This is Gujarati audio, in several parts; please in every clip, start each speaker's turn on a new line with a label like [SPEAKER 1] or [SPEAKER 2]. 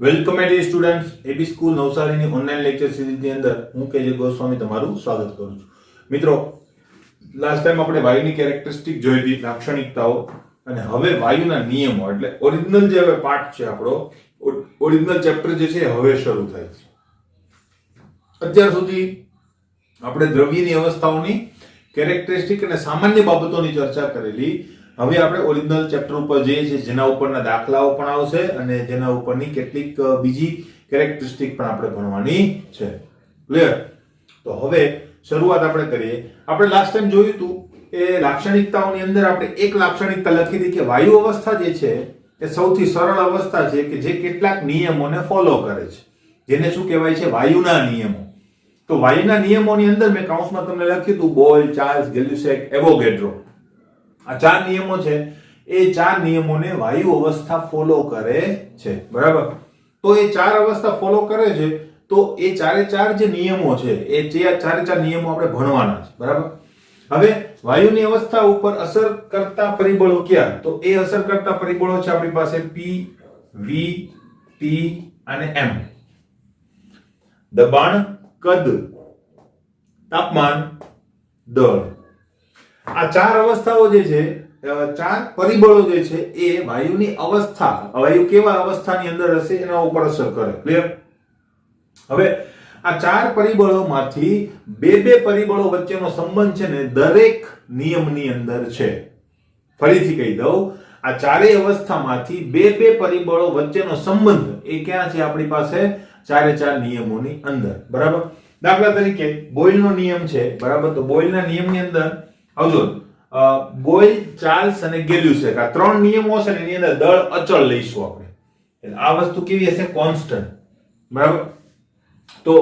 [SPEAKER 1] Welcome dear students AB school નવસારીની ઓનલાઈન લેક્ચર સિરીઝની અંદર હું કેજે ગોસ્વામી તમારું સ્વાગત કરું છું. મિત્રો, લાસ્ટ ટાઈમ આપણે વાયુની કેરેક્ટરિસ્ટિક જોઈ હતી, લાક્ષણિકતાઓ, અને હવે વાયુના નિયમો એટલે ઓરિજિનલ જે હવે પાર્ટ છે આપણો ઓરિજિનલ ચેપ્ટર જે છે હવે શરૂ થાય છે. અત્યાર સુધી આપણે દ્રવ્યની અવસ્થાઓની કેરેક્ટરિસ્ટિક અને સામાન્ય બાબતોની ચર્ચા કરેલી. હવે આપણે ઓરિજિનલ ચેપ્ટર ઉપર જઈએ છીએ, જેના ઉપરના દાખલાઓ પણ આવશે અને જેના ઉપરની કેટલીક બીજી કેરેક્ટરિસ્ટિક પણ આપણે ભણવાની છે. ક્લિયર? તો હવે શરૂઆત આપણે કરીએ. આપણે લાસ્ટ ટાઈમ જોયું હતું કે લાક્ષણિકતાઓની અંદર આપણે એક લાક્ષણિકતા લખી હતી કે વાયુ અવસ્થા જે છે એ સૌથી સરળ અવસ્થા છે કે જે કેટલાક નિયમોને ફોલો કરે છે, જેને શું કહેવાય છે? વાયુના નિયમો. તો વાયુના નિયમોની અંદર મેં કૌંસમાં તમને લખ્યું હતું બોયલ, ચાર્લ્સ, ગેલ્યુસેક, એવોગેડ્રો. આ ચાર નિયમો છે, એ ચાર નિયમોને વાયુ અવસ્થા ફોલો કરે છે. બરાબર? તો એ ચાર અવસ્થા ફોલો કરે છે, તો એ ચારે ચાર જે નિયમો છે એ ચારે ચાર નિયમો આપણે ભણવાના છે. બરાબર? હવે વાયુની અવસ્થા ઉપર અસર કરતા પરિબળો કયા? તો એ અસર કરતા પરિબળો છે આપણી પાસે P, V, T અને M. દબાણ, કદ, તાપમાન, દળ. આ ચાર અવસ્થાઓ જે છે, ચાર પરિબળો જે છે એ વાયુની અવસ્થા, વાયુ કેવા અવસ્થાની અંદર હશે એના ઉપર અસર કરે. ક્લિયર? હવે આ ચાર પરિબળોમાંથી બે પરિબળો વચ્ચેનો સંબંધ છે ને દરેક નિયમની અંદર છે. ફરીથી કહી દઉં, આ ચારેય અવસ્થામાંથી બે પરિબળો વચ્ચેનો સંબંધ એ ક્યાં છે? આપણી પાસે ચારે ચાર નિયમોની અંદર. બરાબર? દાખલા તરીકે બોયલનો નિયમ છે. બરાબર? તો બોયલના નિયમની અંદર આવજો, બોયલ, ચાર્લ્સ અને ગેલ્યુસેક આ ત્રણ નિયમો છે ને એની અંદર દળ અચળ લઈશું આપણે. આ વસ્તુ કેવી હશે? કોન્સ્ટન્ટ. બરાબર? તો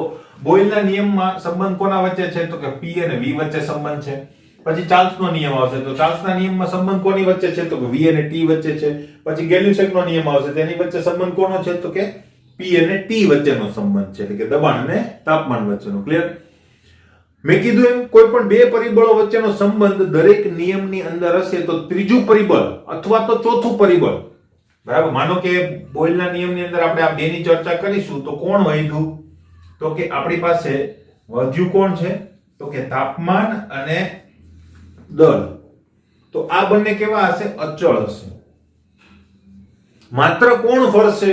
[SPEAKER 1] બોયલના નિયમમાં સંબંધ કોના વચ્ચે છે? તો કે P અને V વચ્ચે સંબંધ છે. પછી ચાર્લ્સનો નિયમ આવશે, તો ચાર્લ્સના નિયમમાં સંબંધ કોની વચ્ચે છે? તો કે V અને T વચ્ચે છે. પછી ગેલ્યુસેકનો નિયમ આવશે, તેની વચ્ચે સંબંધ કોનો છે? તો કે P અને T વચ્ચેનો સંબંધ છે, એટલે કે દબાણ અને તાપમાન વચ્ચેનો. ક્લિયર? મેં કીધું એમ કોઈ પણ બે પરિબળો વચ્ચેનો સંબંધ દરેક નિયમની અંદર હશે તો ત્રીજું પરિબળ અથવા તો ચોથું પરિબળ. બરાબર? માનો કે બોયલના નિયમની અંદર આપણે આ બેની ચર્ચા કરીશું તો કોણ વધ્યું? તો કે આપણી પાસે વધ્યું કોણ છે? તો કે તાપમાન અને દળ. તો આ બંને કેવા હશે? અચળ હશે. માત્ર કોણ ફરશે?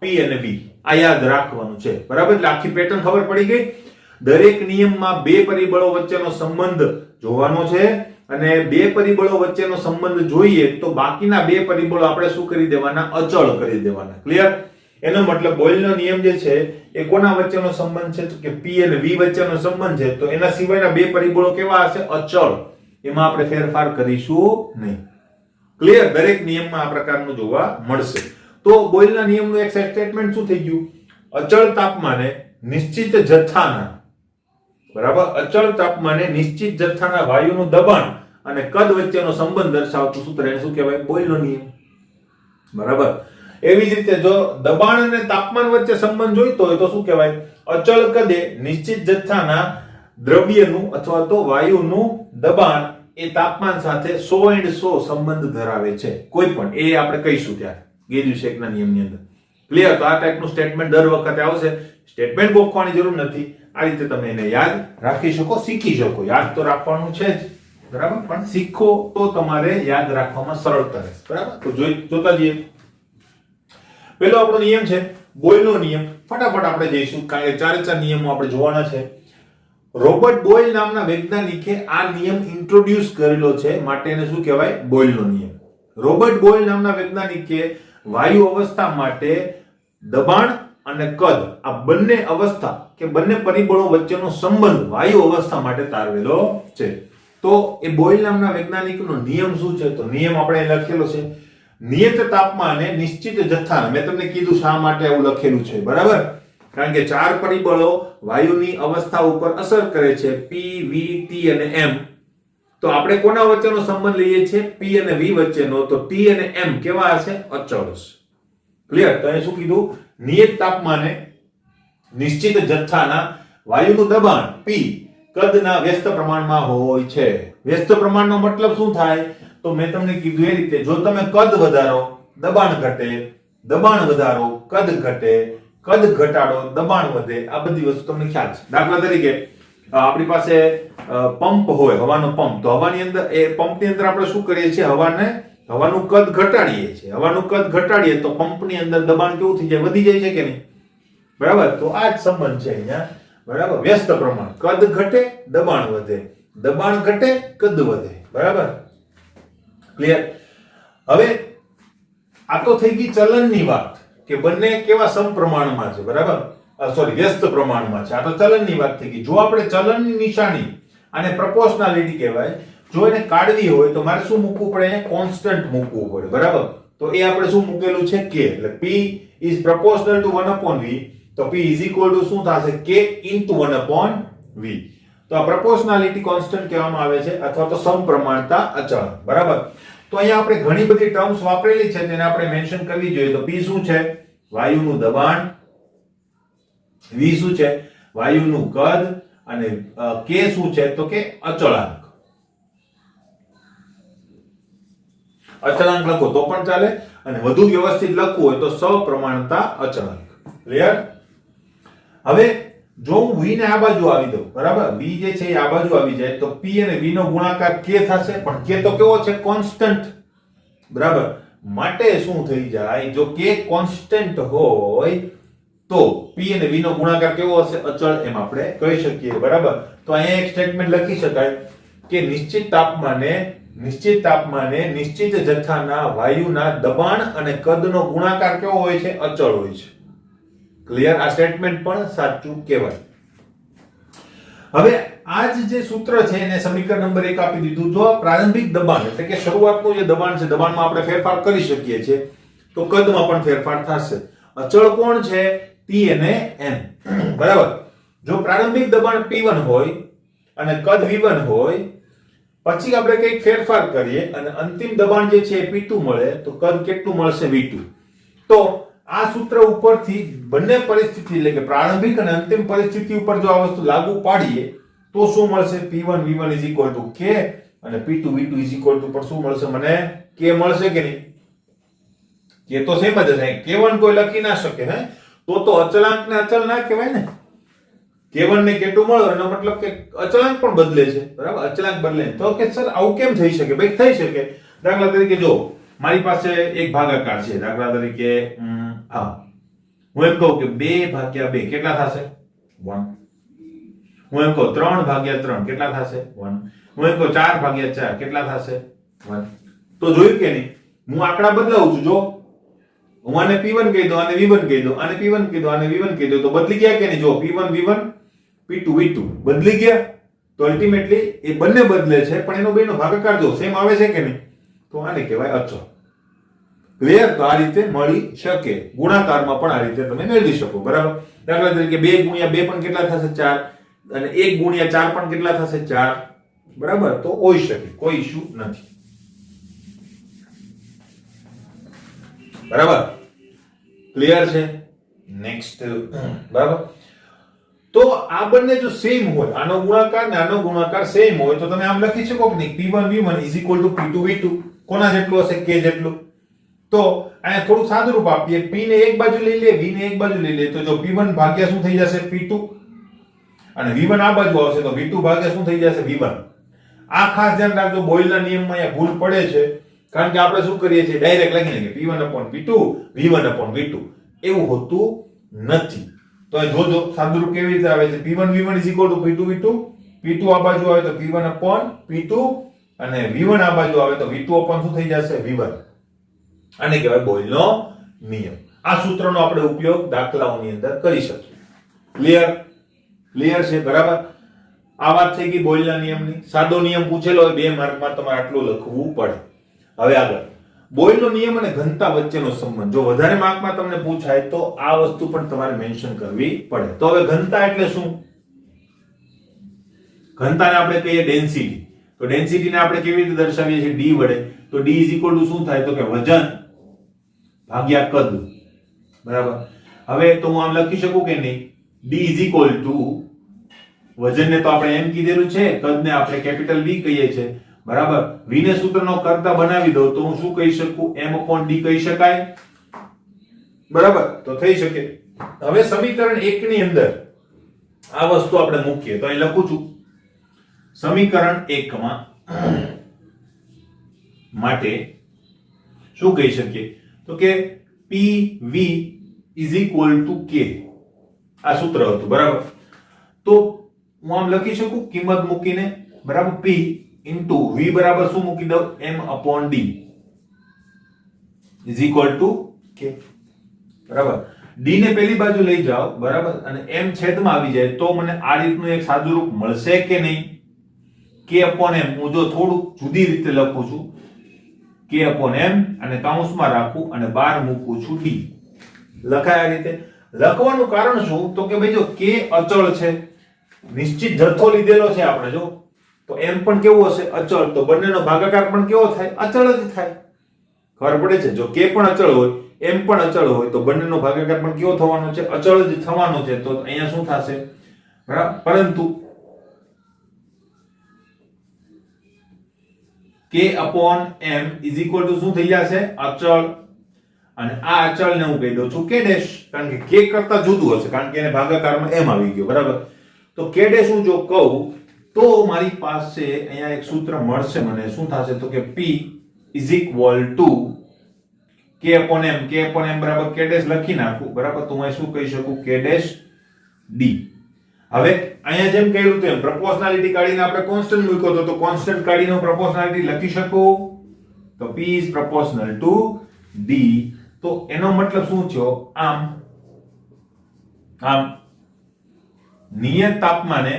[SPEAKER 1] P અને V. આ યાદ રાખવાનું છે. બરાબર? એટલે આખી પેટર્ન ખબર પડી ગઈ. દરેક નિયમમાં બે પરિબળો વચ્ચેનો સંબંધ જોવાનો છે, અને બે પરિબળો વચ્ચેનો સંબંધ જોઈએ તો બાકીના બે પરિબળો આપણે શું કરી દેવાના? અચળ કરી દેવાના. ક્લિયર? એનો મતલબ બોયલનો નિયમ જે છે એ કોના વચ્ચેનો સંબંધ છે? તો કે P અને V વચ્ચેનો સંબંધ છે. તો એના સિવાયના બે પરિબળો કેવા હશે? અચળ. એમાં આપણે ફેરફાર કરીશું નહીં. ક્લિયર? દરેક નિયમમાં આ પ્રકારનું જોવા મળશે. તો બોયલના નિયમનું એક સ્ટેટમેન્ટ શું થઈ ગયું? અચળ તાપમાને નિશ્ચિત જથ્થાના, બરાબર, અચળ તાપમાને નિશ્ચિત જથ્થાના વાયુનું દબાણ અને કદ વચ્ચેનો સંબંધ દર્શાવતું સૂત્ર એને શું કહેવાય? બોયલનો નિયમ. બરાબર? એવી જ રીતે જો દબાણ અને તાપમાન વચ્ચે સંબંધ જોઈતો હોય તો શું કહેવાય? અચળ કદે નિશ્ચિત જથ્થાના દ્રવ્યનું અથવા તો વાયુનું દબાણ એ તાપમાન સાથે 100% સંબંધ ધરાવે છે. કોઈ પણ એ આપણે કહીશું ત્યારે ગેલ્યુસેકના નિયમની અંદર. ક્લિયર? તો આ ટાઈપનું સ્ટેટમેન્ટ દર વખતે આવશે. સ્ટેટમેન્ટ ગોખવાની જરૂર નથી. આ રીતે તમે એને યાદ રાખી શકો, શીખી શકો. યાદ તો રાખવાનું છે જ. બરાબર? પણ શીખો તો તમારે યાદ રાખવામાં સરળતા રહેશે. બરાબર? તો જોતા જઈએ. પહેલો આપણો નિયમ છે બોયલનો નિયમ. ફટાફટ આપણે જઈશું કારણ કે ચારે ચાર નિયમો આપણે જોવાના છે. રોબર્ટ બોયલ નામના વૈજ્ઞાનિકે આ નિયમ ઇન્ટ્રોડ્યુસ કરેલો છે, માટે એને શું કહેવાય? બોયલનો નિયમ. રોબર્ટ બોયલ નામના વૈજ્ઞાનિકે વાયુ અવસ્થા માટે દબાણ અને કદ આ બંને અવસ્થા કે બંને પરિબળો વચ્ચેનો સંબંધ વાયુ અવસ્થા માટે તારવેલો છે. તો એ બોયલ નામના વૈજ્ઞાનિકનો નિયમ શું છે? તો નિયમ આપણે લખેલો છે, નિયત તાપમાને નિશ્ચિત જથ્થા. મેં તમને કીધું શા માટે આવું લખેલું છે. બરાબર? કારણ કે ચાર પરિબળો વાયુની અવસ્થા ઉપર અસર કરે છે, P, V, T અને M. તો આપણે કોના વચ્ચેનો સંબંધ લઈએ છીએ? P અને V વચ્ચેનો. તો T અને M કેવા હશે? અચળ હશે. ક્લિયર? તો અહીં શું કીધું? નિયત તાપમાને નિશ્ચિત જથ્થાના વાયુનું દબાણ P કદના વ્યસ્ત પ્રમાણમાં હોય છે. વ્યસ્ત પ્રમાણનો મતલબ શું થાય? તો મેં તમને કીધું એ રીતે જો તમે કદ વધારો દબાણ ઘટે, દબાણ વધારો કદ ઘટે, કદ ઘટાડો દબાણ વધે. આ બધી વસ્તુ તમને ખ્યાલ છે. દાખલા તરીકે આપણી પાસે પંપ હોય, હવાનો પંપ, તો હવાની અંદર એ પંપની અંદર આપણે શું કરીએ છીએ, હવાનું કદ ઘટાડીએ છીએ. હવાનું કદ ઘટાડીએ તો પંપની અંદર દબાણ કેવું થઈ જાય, વધી જાય છે કે નહીં? બરાબર. તો આ જ સંબંધ છે અહીંયા. બરાબર. વ્યસ્ત પ્રમાણ, કદ ઘટે દબાણ વધે, દબાણ ઘટે કદ વધે. બરાબર, ક્લિયર? હવે આ તો થઈ ગઈ ચલનની વાત કે બંને કેવા સમપ્રમાણમાં છે. બરાબર, સોરી, વ્યસ્ત પ્રમાણમાં છે. આ તો ચલનની વાત થઈ ગઈ. જો આપણે ચલનની નિશાની અને પ્રોપોર્શનાલિટી કહેવાય, જો એને કાઢવી હોય તો મારે શું મૂકવું પડે? કોન્સ્ટન્ટ મૂકવું પડે. બરાબર. તો એ આપણે શું મૂકેલું છે? k. એટલે p is proportional to 1/v. તો p is equal to શું થશે? k into 1/v. તો આ પ્રોપોર્શનાલિટી કોન્સ્ટન્ટ કહેવામાં આવે છે અથવા તો સમપ્રમાણતા અચળાંક. બરાબર. તો અહીંયા આપણે ઘણી બધી ટર્મ્સ વાપરેલી છે, તેને આપણે મેન્શન કરવી જોઈએ. તો p શું છે? વાયુનું દબાણ. v શું છે? વાયુનું કદ. અને k શું છે? તો કે અચળાંક. અચળાંક લખો તો પણ ચાલે, અને વધુ વ્યવસ્થિત લખવું હોય તો સપ્રમાણતા અચળાંક. ક્લિયર? હવે જો હું v ને આ બાજુ આવી દઉં, બરાબર, v જે છે એ આ બાજુ આવી જાય તો p અને v નો ગુણાકાર k થશે. પણ k તો કેવો છે? કોન્સ્ટન્ટ. બરાબર. માટે શું થઈ જાય? જો k કોન્સ્ટન્ટ હોય તો p અને v નો ગુણાકાર કેવો હશે? અચળ, એમ આપણે કહી શકીએ. બરાબર. તો અહીંયા એક સ્ટેટમેન્ટ લખી શકાય કે નિશ્ચિત તાપમાને નિશ્ચિત જથ્થાના વાયુના દબાણ અને કદનો ગુણાકાર કેવો હોય છે? અચળ હોય છે. ક્લિયર? આ સ્ટેટમેન્ટ પણ સાચું કહેવાય. હવે આ જે સૂત્ર છે એને સમીકરણ નંબર 1 આપી દીધું. જો પ્રારંભિક દબાણ એટલે કે શરૂઆતનું જે દબાણ છે, દબાણમાં આપણે ફેરફાર કરી શકીએ છીએ, તો કદમાં પણ ફેરફાર થશે. અચળ કોણ છે? p અને n. બરાબર. જો પ્રારંભિક દબાણ p1 હોય અને કદ v1 હોય, પછી આપણે કંઈક ફેરફાર કરીએ અને અંતિમ દબાણ જે છે p2 મળે, તો કદ કેટલું મળશે? v2. તો આ સૂત્ર ઉપરથી બંને પરિસ્થિતિ એટલે કે પ્રારંભિક અને અંતિમ પરિસ્થિતિ ઉપર જો આ વસ્તુ લાગુ પાડીએ તો શું મળશે? p1 v1 = k અને p2 v2 = પણ શું મળશે મને? k મળશે કે નહીં? k તો સેમ જ છે. k1 કોઈ લખી ના શકે. હે, તો અચળાંક ને અચળ ના કહેવાય ને. k1 ને k2 મળે એનો મતલબ કે અચળાંક પણ બદલે છે. બરાબર, અચળાંક બદલે. તો કે સર આવું કેમ થઈ શકે? ભાઈ થઈ શકે. દાખલા તરીકે જો મારી પાસે એક ભાગાકાર છે. દાખલા તરીકે હા, હું એમ કહું કે 2/2 કેટલા થશે? 1. હું એમ કહું 3/3 કેટલા થશે? 1. હું એમ કહું 4/4 કેટલા થશે? 1. તો જોયું કે નહીં? હું આંકડા બદલાવું છું. જો હું આને p1 કહી દઉં, આને v1 કહી દઉં, આને p1 કહી દઉં, આને v1 કહી દઉં, તો બદલી ગયા કે નહીં? જો p1 v1, p2 v2 બદલી ગયા. તો અલ્ટિમેટલી એ બંને બદલે છે, પણ એનો બેનો ભાગાકાર જો સેમ આવે છે કે નહીં? તો આને કહેવાય અચળ. ક્લિયર? તો આ રીતે મળી શકે. ગુણાકારમાં પણ આ રીતે તમે મેળવી શકો. બરાબર. દાખલા તરીકે 2 × 2 પણ કેટલા થશે? 4. અને 1 × 4 પણ કેટલા થશે? 4. બરાબર. તો હોઈ શકે, કોઈ ઇશ્યુ નથી. બરાબર, ક્લિયર છે? નેક્સ્ટ. બરાબર. તો આ બંને જો સેમ હોય, આનો ગુણાકાર ને આનો ગુણાકાર સેમ હોય, તો તમે આમ લખી શકો કે નહીં? p1 v1 = p2 v2. કોના જેટલું હશે? k જેટલું. તો અહીંયા થોડું સાદું રૂપ આપીએ. p ને એક બાજુ લઈ લે, v ને એક બાજુ લઈ લે, તો જો p1 ભાગ્યા શું થઈ જશે? p2. અને v1 આ બાજુ આવશે તો v2 ભાગ્યા શું થઈ જશે? v1. આ ખાસ ધ્યાન રાખજો. બોયલના નિયમમાં અહીંયા ભૂલ પડે છે, કારણ કે આપણે શું કરીએ છીએ? ડાયરેક્ટ લખીને કે p1/p2 v1/v2. એવું હોતું નથી. તો અહીં જોજો સાદું રૂપ કેવી રીતે આવે છે. p1 v1 = p2 v2. p2 આ બાજુ આવે તો p1/p2 અને v1 આ બાજુ આવે તો v2 શું થઈ જશે? v1. આને કહેવાય બોયલનો નિયમ. આ સૂત્રનો આપણે ઉપયોગ દાખલાઓની અંદર કરી શકીએ. ક્લિયર? ક્લિયર છે? બરાબર. આ વાત થઈ ગઈ બોયલના નિયમની. સાદો નિયમ પૂછેલો હોય 2 માર્કમાં, તમારે આટલું લખવું પડે. હવે આગળ બોયલનો નિયમ અને ઘનતા વચ્ચેનો સંબંધ. જો વધારે માર્કમાં તમને પૂછાય તો આ વસ્તુ પણ તમારે મેન્શન કરવી પડે. તો હવે ઘનતા એટલે શું? ઘનતાને આપણે કહીએ ડેન્સિટી. તો ડેન્સિટીને આપણે કેવી રીતે દર્શાવીએ છીએ? d વડે. તો d = શું થાય? તો કે વજન ભાગ્યા કદ. બરાબર. હવે તો હું આમ લખી શકું કે નહીં? d = વજનને તો આપણે m કીધેલું છે, કદને આપણે કેપિટલ V કહીએ છીએ. બરાબર. v ને સૂત્રનો કરતા બનાવી દો તો હું શું કહી શકું? m/d કહી શકાય. બરાબર, તો થઈ શકે. હવે સમીકરણ 1 ની અંદર આ વસ્તુ આપણે મૂકીએ તો અહીં લખું છું સમીકરણ 1 માં માટે શું કહી શકીએ તો કે PV is equal to K. આ સૂત્ર હતું. બરાબર, તો હું આમ લખી શકું કિંમત મૂકીને, બરાબર, P into V બરાબર શું મૂકી દઉં, M/D is equal to K. બરાબર, D ને પેલી બાજુ લઈ જાઓ, બરાબર, અને M છેદમાં આવી જાય તો મને આ રીતનું એક સાદું રૂપ મળશે કે નહીં? K/M. હું જો થોડું જુદી રીતે લખું છું, K/M અને કૌંસમાં રાખું અને બહાર મૂકું છું D. લખાય આ રીતે. લખવાનું કારણ શું તો કે ભાઈ જો K અચળ છે, નિશ્ચિત જથ્થો લીધેલો છે આપણે, જો તો M પણ કેવું હશે, અચળ, તો બંનેનો ભાગાકાર પણ કેવો થાય, અચળ જ થાય. ખબર પડે છે? જો K પણ અચળ હોય, M પણ અચળ હોય તો બંનેનો ભાગાકાર પણ કેવો થવાનો છે, અચળ જ થવાનો છે. તો અહીંયા શું થશે, બરાબર, પરંતુ K/M is equal to શું થઈ જશે, અચળ. અને આ અચળને હું કહી દઉં છું K ડેશ, કારણ કે K કરતા જુદું હશે, કારણ કે એને ભાગાકારમાં M આવી ગયો. બરાબર, તો K ડેશ હું જો કહું તો મારી પાસે અહીંયા એક સૂત્ર મળશે મને. શું થશે તો કે P is equal to K/M. K/M બરાબર K ડેશ લખી નાખું. બરાબર, તો હું શું કહી શકું, K ડેશ D. હવે અહીંયા જેમ કહ્યું તેમ પ્રોપોર્શનાલિટી કાઢીને આપણે કોન્સ્ટન્ટ મૂક્યો હતો, તો કોન્સ્ટન્ટ કાઢીને પ્રોપોર્શનાલિટી લખી શકું. તો P is proportional to D. તો એનો મતલબ શું થયો, આમ નિયત તાપમાને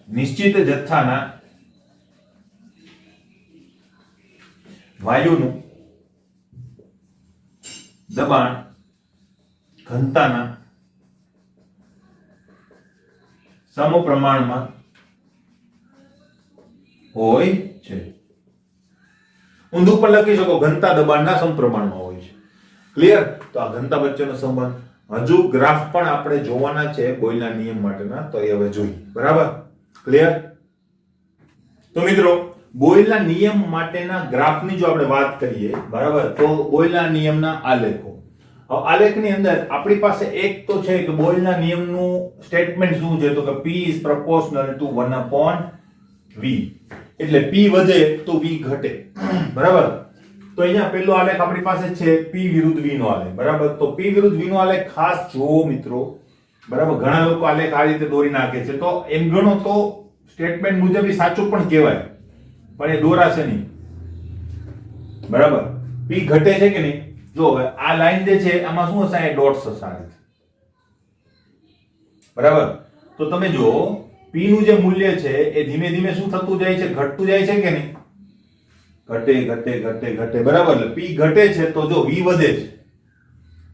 [SPEAKER 1] નિશ્ચિત જથ્થાના વાયુનું દબાણ ઘનતાના સમપ્રમાણમાં હોય છે. ઊંધું પણ લખી શકો, ઘનતા દબાણના સમપ્રમાણમાં હોય છે. ક્લિયર? તો આ ઘનતા વચ્ચેનો સંબંધ હજુ ગ્રાફ પણ આપણે જોવાના છે બોયલના નિયમ માટેના, તો એ હવે જોઈએ. બરાબર, ક્લિયર? તો મિત્રો બોયલના નિયમ માટેના ગ્રાફની જો આપણે વાત કરીએ, બરાબર, તો બોયલના નિયમના આલેખો. હવે આલેખની અંદર આપણી પાસે એક તો છે કે બોયલના નિયમનું સ્ટેટમેન્ટ શું છે તો કે P is proportional to 1/V. એટલે P વધે તો V ઘટે. બરાબર, તો અહીંયા પહેલો આલેખ આપણી પાસે છે P વિરુદ્ધ V નો આલેખ. બરાબર, તો P વિરુદ્ધ V નો આલેખ ખાસ જોવો મિત્રો. બરાબર, ઘણા લોકો આલેખ આ રીતે દોરી નાખે છે, તો એમ ગણો તો સ્ટેટમેન્ટ મુજબ એ સાચું પણ કહેવાય, પણ એ દોરાશે નહીં. બરાબર, P ઘટે છે કે નહીં? જો હવે આ લાઈન જે છે આમાં શું હશે, ડોટ્સ હશે આ રીતે. બરાબર, તો તમે જો P નું જે મૂલ્ય છે એ ધીમે ધીમે શું થતું જાય છે, ઘટતું જાય છે કે નહીં? ઘટે ઘટે ઘટે ઘટે. બરાબર, એટલે P ઘટે છે તો જો V વધે છે.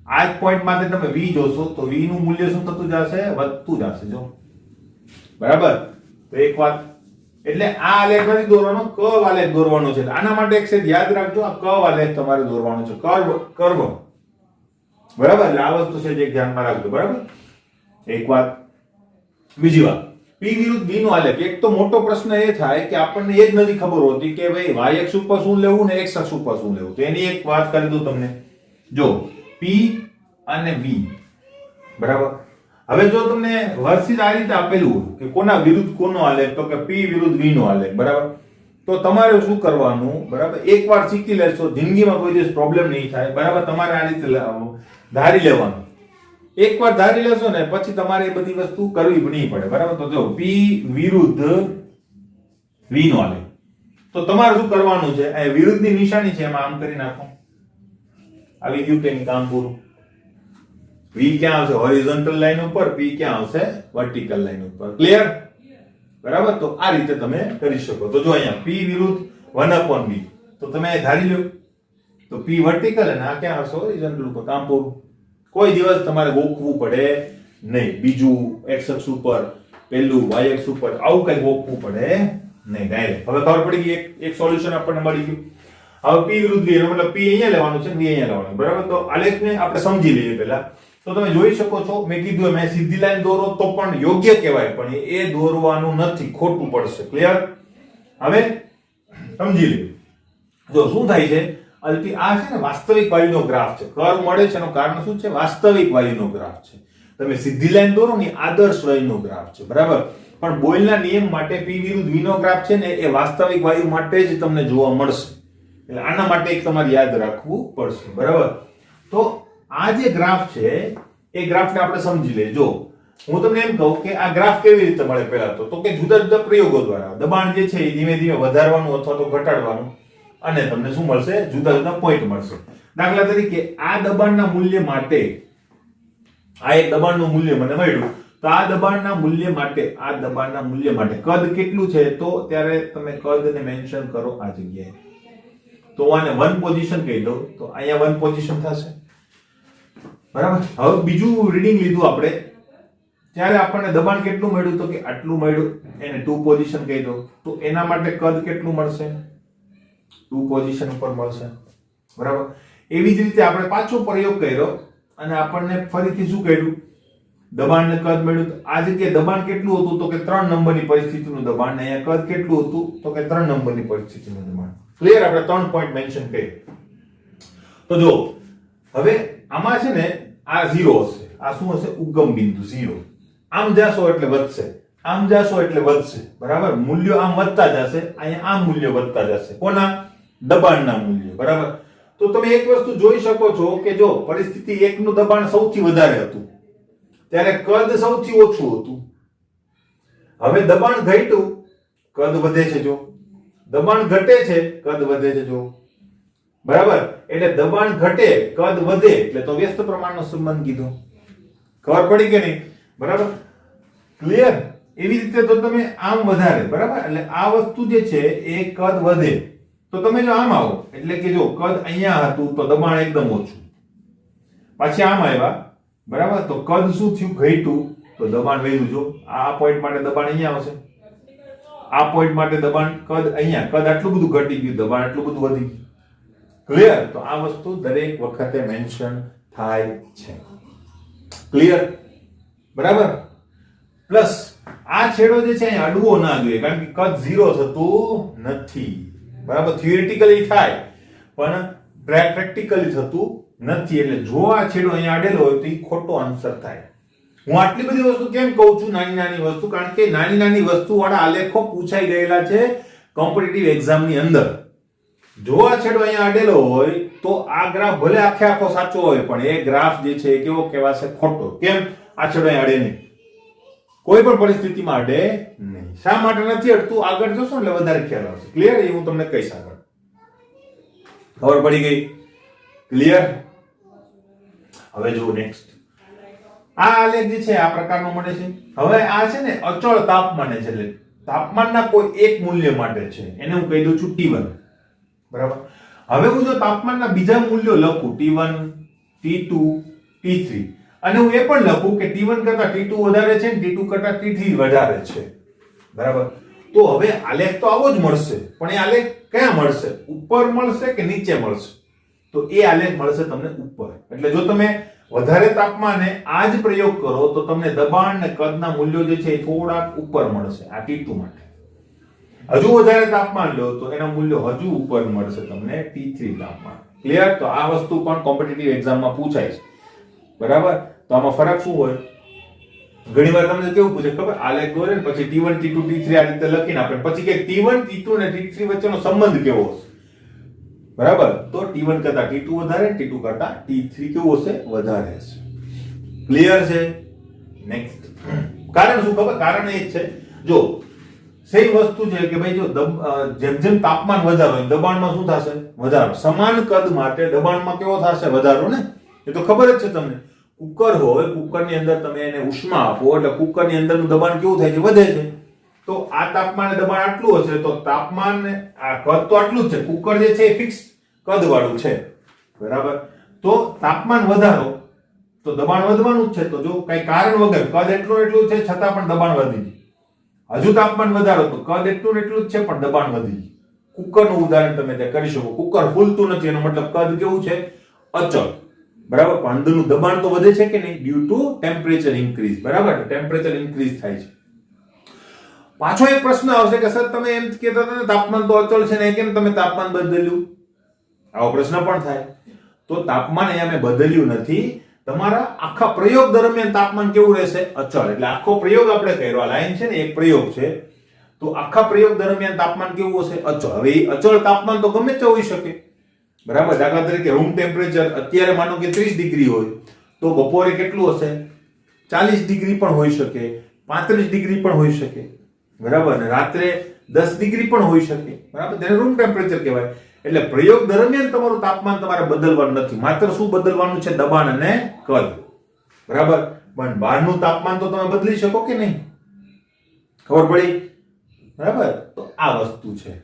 [SPEAKER 1] આ જ પોઈન્ટ માટે તમે V જોશો તો V નું મૂલ્ય શું થતું જશે, વધતું જશે. જો બરાબર, તો એક વાત એટલે આ આલેખ નથી દોરવાનો, કર્વ આલેખ દોરવાનો છે. આના માટે એક સેજ યાદ રાખજો, આ કર્વ આલેખ તમારે દોરવાનો છે, કર્વ. બરાબર, એટલે આ વસ્તુ છે જે ધ્યાનમાં રાખજો. બરાબર, એક વાત. બીજી વાત, P વિરુદ્ધ V નો આલેખ. એક તો મોટો પ્રશ્ન એ થાય કે આપણને એ જ નથી ખબર હોતી કે ભાઈ y અક્ષ ઉપર શું લેવું ને x અક્ષ ઉપર શું લેવું. તો એની એક વાત કરી દઉં તમને. જો P અને V, બરાબર, હવે જો તમને વર્સિસ આ રીતે આપેલું હોય કે કોના વિરુદ્ધ કોનો આલેખ, તો કે P વિરુદ્ધ V નો આલેખ. બરાબર, તો તમારે શું કરવાનું, બરાબર, એકવાર શીખી લેશો જિંદગીમાં કોઈ દિવસ પ્રોબ્લેમ નહીં થાય. બરાબર, તમારે આ રીતે ધારી લેવાનું. એકવાર ધારી લેશો ને પછી તમારે એ બધી વસ્તુ કરવી નહીં પડે. બરાબર, તો જો P વિરુદ્ધ V નો આલેખ, તો તમારે શું કરવાનું છે, આ વિરુદ્ધની નિશાની છે એમાં આમ કરી નાખો. આવી ગયું કે કામ પૂરું. V ક્યાં આવશે, હોરિઝોન્ટલ લાઈન ઉપર, P ક્યાં આવશે, વર્ટિકલ લાઈન ઉપર. ક્લિયર? બરાબર, તો આ રીતે તમે કરી શકો. તો જો અહીંયા P વિરુદ્ધ 1/V, તો તમે ધારી લો તો P વર્ટિકલ અને આ ક્યાં આવશે, હોરિઝોન્ટલ ઉપર. કામ પૂરું. કોઈ દિવસ તમારે ગોખવું પડે નહીં. બીજું x અક્ષ ઉપર, પહેલું y અક્ષ ઉપર, આવું કઈ ગોખવું પડે નહીં, ડાયરેક્ટ. હવે ખબર પડી ગઈ, એક સોલ્યુશન આપણને મળી ગયું. હવે P વિરુદ્ધ V, એનો મતલબ P અહીંયા લેવાનું છે, V અહીંયા લેવાનું. બરાબર, તો આલેખને આપણે સમજી લઈએ પહેલા. તો તમે જોઈ શકો છો, મેં કીધું મેં સીધી લાઈન દોરો તો પણ યોગ્ય કહેવાય, પણ એ દોરવાનું નથી, ખોટું પડશે. ક્લિયર? હવે સમજી લે. જો શું થાય છે, આ છે ને વાસ્તવિક વાયુનો ગ્રાફ છે. કર્વ મળે છે એનું કારણ શું છે? વાસ્તવિક વાયુનો ગ્રાફ છે. તમે સીધી લાઈન દોરો ને આદર્શ વાયુનો ગ્રાફ છે, બરાબર. પણ બોયલના નિયમ માટે P વિરુદ્ધ V નો ગ્રાફ છે ને એ વાસ્તવિક વાયુ માટે જ તમને જોવા મળશે. એટલે આના માટે એક તમારે યાદ રાખવું પડશે, બરાબર. તો આ જે ગ્રાફ છે એ ગ્રાફને આપણે સમજી લઈએ. જો હું તમને એમ કહું કે આ ગ્રાફ કેવી રીતે મળે, પહેલા તો કે જુદા જુદા પ્રયોગો દ્વારા દબાણ જે છે એ ધીમે ધીમે વધારવાનું અથવા તો ઘટાડવાનું, અને તમને શું મળશે? જુદા જુદા પોઈન્ટ મળશે. દાખલા તરીકે આ દબાણના મૂલ્ય માટે, આ એક દબાણનું મૂલ્ય મને મળ્યું, તો આ દબાણના મૂલ્ય માટે કદ કેટલું છે? તો ત્યારે તમે કદને મેન્શન કરો આ જગ્યાએ. તો આને 1 પોઝિશન કહી દો, તો અહીંયા 1 પોઝિશન થશે, બરાબર. હવે બીજું રીડિંગ લીધું આપણે, ત્યારે આપણને દબાણ કેટલું મળ્યું? તો કે આટલું મળ્યું, એને 2 પોઝિશન કહી દો. તો એના માટે કદ કેટલું મળશે? 2 પોઝિશન ઉપર મળશે, બરાબર. એવી જ રીતે આપણે પાછો પ્રયોગ કર્યો અને આપણને ફરીથી શું કર્યું? દબાણને કદ મળ્યું. આ જગ્યાએ દબાણ કેટલું હતું? તો કે 3 નંબરની પરિસ્થિતિનું દબાણ. અહીંયા કદ કેટલું હતું? તો કે 3 નંબરની પરિસ્થિતિનું દબાણ. ક્લિયર? આપણે 3 પોઈન્ટ મેન્શન કર્યા. તો જો હવે આમાં છે ને આ 0 હશે. આ શું હશે? ઉગમ બિંદુ 0. આમ જાશો એટલે વધશે, આમ જાશો એટલે વધશે, બરાબર. મૂલ્યો આમ વધતા જશે, અહીંયા આમ મૂલ્ય વધતા જશે. કોના? દબાણના મૂલ્ય, બરાબર. તો તમે એક વસ્તુ જોઈ શકો છો કે જો પરિસ્થિતિ 1 નું દબાણ સૌથી વધારે હતું ત્યારે કદ સૌથી ઓછું હતું. હવે દબાણ ઘટ્યું, કદ વધે છે. જો દબાણ ઘટે છે, કદ વધે છે. જો, બરાબર. એટલે દબાણ ઘટે, કદ વધે, એટલે તો વ્યસ્ત પ્રમાણનો સંબંધ કીધો. ખબર પડી કે નહીં? બરાબર. ક્લિયર? એવી રીતે તો તમે આમ વધારે, બરાબર. એટલે આ વસ્તુ જે છે એ કદ વધે. તો તમે જો આમ આવો એટલે કે જો કદ અહીંયા હતું તો દબાણ એકદમ ઓછું, પાછી આમ આવ્યા, બરાબર, તો કદ શું થયું? ઘટ્યું, તો દબાણ વધ્યું. જો આ પોઈન્ટ માટે દબાણ અહીંયા આવશે, આ પોઈન્ટ માટે દબાણ કદ અહીંયા, કદ આટલું બધું ઘટી ગયું, દબાણ આટલું બધું વધી ગયું. ક્લિયર? તો આ વસ્તુ દરેક વખતે મેન્શન થાય છે. ક્લિયર? બરાબર. પ્લસ આ છેડો જે છે અહીંયા અડવો ના જોઈએ, કારણ કે કદ 0 થતું નથી, બરાબર. થિયોરેટિકલી થાય પણ પ્રેક્ટિકલી થતું નથી. એટલે જો આ છેડો અહીંયા અડેલો હોય તો એ ખોટો આન્સર થાય. હું આટલી બધી વસ્તુ કેમ કહું છું? નાની નાની વસ્તુ, કારણ કે નાની નાની વસ્તુ વાળા આલેખો પૂછાઈ ગયેલા છે કોમ્પિટિટિવ એક્ઝામ ની અંદર. જો આ છેડો અહીંયા અડેલો હોય તો આ ગ્રાફ ભલે આખે આખો સાચો હોય, પણ એ ગ્રાફ જે છે એ કેવો કહેવાશે? ખોટો. કેમ? આ છેડો અહીંયા અડે નહીં, કોઈ પણ પરિસ્થિતિમાં અડે નહીં. શા માટે નથી અડતું? આગળ જોશો એટલે વધારે ખ્યાલ આવશે. ક્લિયર? એ હું તમને કહીશ આગળ. ખબર પડી ગઈ? ક્લિયર? હવે જો નેક્સ્ટ આ આલેખ જે છે આ પ્રકારનો મળે છે. હવે આ છે ને અચળ તાપમાને છે, એટલે તાપમાનના કોઈ એક મૂલ્ય માટે છે, એને હું કહી દઉં છું T1, બરાબર. હવે હું જો તાપમાનના બીજા મૂલ્યો લખું T1, T2, T3, અને હું એ પણ લખું કે T1 કરતા T2 વધારે છે ને T2 કરતા T3 વધારે છે, બરાબર. તો હવે આલેખ તો આવો જ મળશે, પણ એ આલેખ ક્યાં મળશે? ઉપર મળશે કે નીચે મળશે? તો એ આલેખ મળશે તમને ઉપર. એટલે જો તમે વધારે તાપમાને આ જ પ્રયોગ કરો તો તમને દબાણ અને કદના મૂલ્યો જે છે એ થોડાક ઉપર મળશે આ T2 માટે. હજુ વધારે તાપમાન લો તો એના મૂલ્યો હજુ ઉપર મળશે તમને T3 તાપમાન. ક્લિયર? તો આ વસ્તુ પણ કોમ્પિટિટિવ એક્ઝામમાં પૂછાય છે, બરાબર. તો આમાં ફરક શું હોય? ઘણીવાર તમને કેવું પૂછે ખબર? આલેખ દોરે ને પછી T1, T2, T3 આ રીતે લખીને આપણે પછી કે T1, T2 અને T3 વચ્ચેનો સંબંધ કેવો હશે, બરાબર. તો T1 કરતા T2 વધારે, T2 કરતા T3 કેવું હશે? વધારે હશે. ક્લિયર છે? નેક્સ્ટ કારણ શું ખબર? કારણ એ છે, જો સેમ વસ્તુ છે કે ભાઈ જો જેમ જેમ તાપમાન વધારો હોય દબાણમાં શું થશે? વધારો. સમાન કદ માટે દબાણમાં કેવો થશે? વધારો ને. એ તો ખબર જ છે તમને. કુકર હોય, કુકરની અંદર તમે એને ઉષ્મા આપો એટલે કુકરની અંદરનું દબાણ કેવું થાય છે? વધે છે. તો આ તાપમાને દબાણ આટલું હશે તો તાપમાન આ કદ તો આટલું જ છે. કુકર જે છે એ ફિક્સ કદ વાળું છે, બરાબર. તો તાપમાન વધારો તો દબાણ વધવાનું જ છે. તો જો કઈ કારણ વગર કદ એટલું છે છતાં પણ દબાણ વધી ગયું. હજુ તાપમાન વધારો તો કદ એટલું જ છે પણ દબાણ વધી ગયું. કુકરનું ઉદાહરણ તમે ત્યાં કરી શકો. કુકર ફૂલતું નથી એનો મતલબ કદ કેવું છે? અચળ, બરાબર. પણ અંદરનું દબાણ તો વધે છે કે નહીં? ડ્યુ ટુ ટેમ્પરેચર ઇન્ક્રીઝ, બરાબર. ટેમ્પરેચર ઇન્ક્રીઝ થાય છે. પાછો એક પ્રશ્ન આવશે કે સર તમે એમ કહેતા હતા ને તાપમાન તો અચળ છે ને કેમ તમે તાપમાન બદલ્યું? આવો પ્રશ્ન પણ થાય. તો તાપમાન અહીંયા મેં બદલ્યું નથી. તમારા આખા પ્રયોગ દરમિયાન તાપમાન કેવું રહેશે? અચળ. એટલે આખો પ્રયોગ આપણે કર્યો, આ લાઈન છે ને એક પ્રયોગ છે, તો આખા પ્રયોગ દરમિયાન તાપમાન કેવું હશે? અચળ. હવે એ અચળ તાપમાન તો ગમે તે હોઈ શકે, બરાબર. દાખલા તરીકે રૂમ ટેમ્પરેચર અત્યારે માનો કે 30 ડિગ્રી હોય, તો બપોરે કેટલું હશે? 40 ડિગ્રી પણ હોઈ શકે, 35 ડિગ્રી પણ હોઈ શકે, બરાબર. અને રાત્રે 10 ડિગ્રી પણ હોઈ શકે, બરાબર. તેને રૂમ ટેમ્પરેચર કહેવાય. એટલે પ્રયોગ દરમિયાન તમારું તાપમાન તમારે બદલવાનું નથી, માત્ર શું બદલવાનું છે? દબાણ અને કદ, બરાબર. પણ બહારનું તાપમાન તો તમે બદલી શકો કે નહીં? ખબર પડી? બરાબર. તો આ વસ્તુ છે.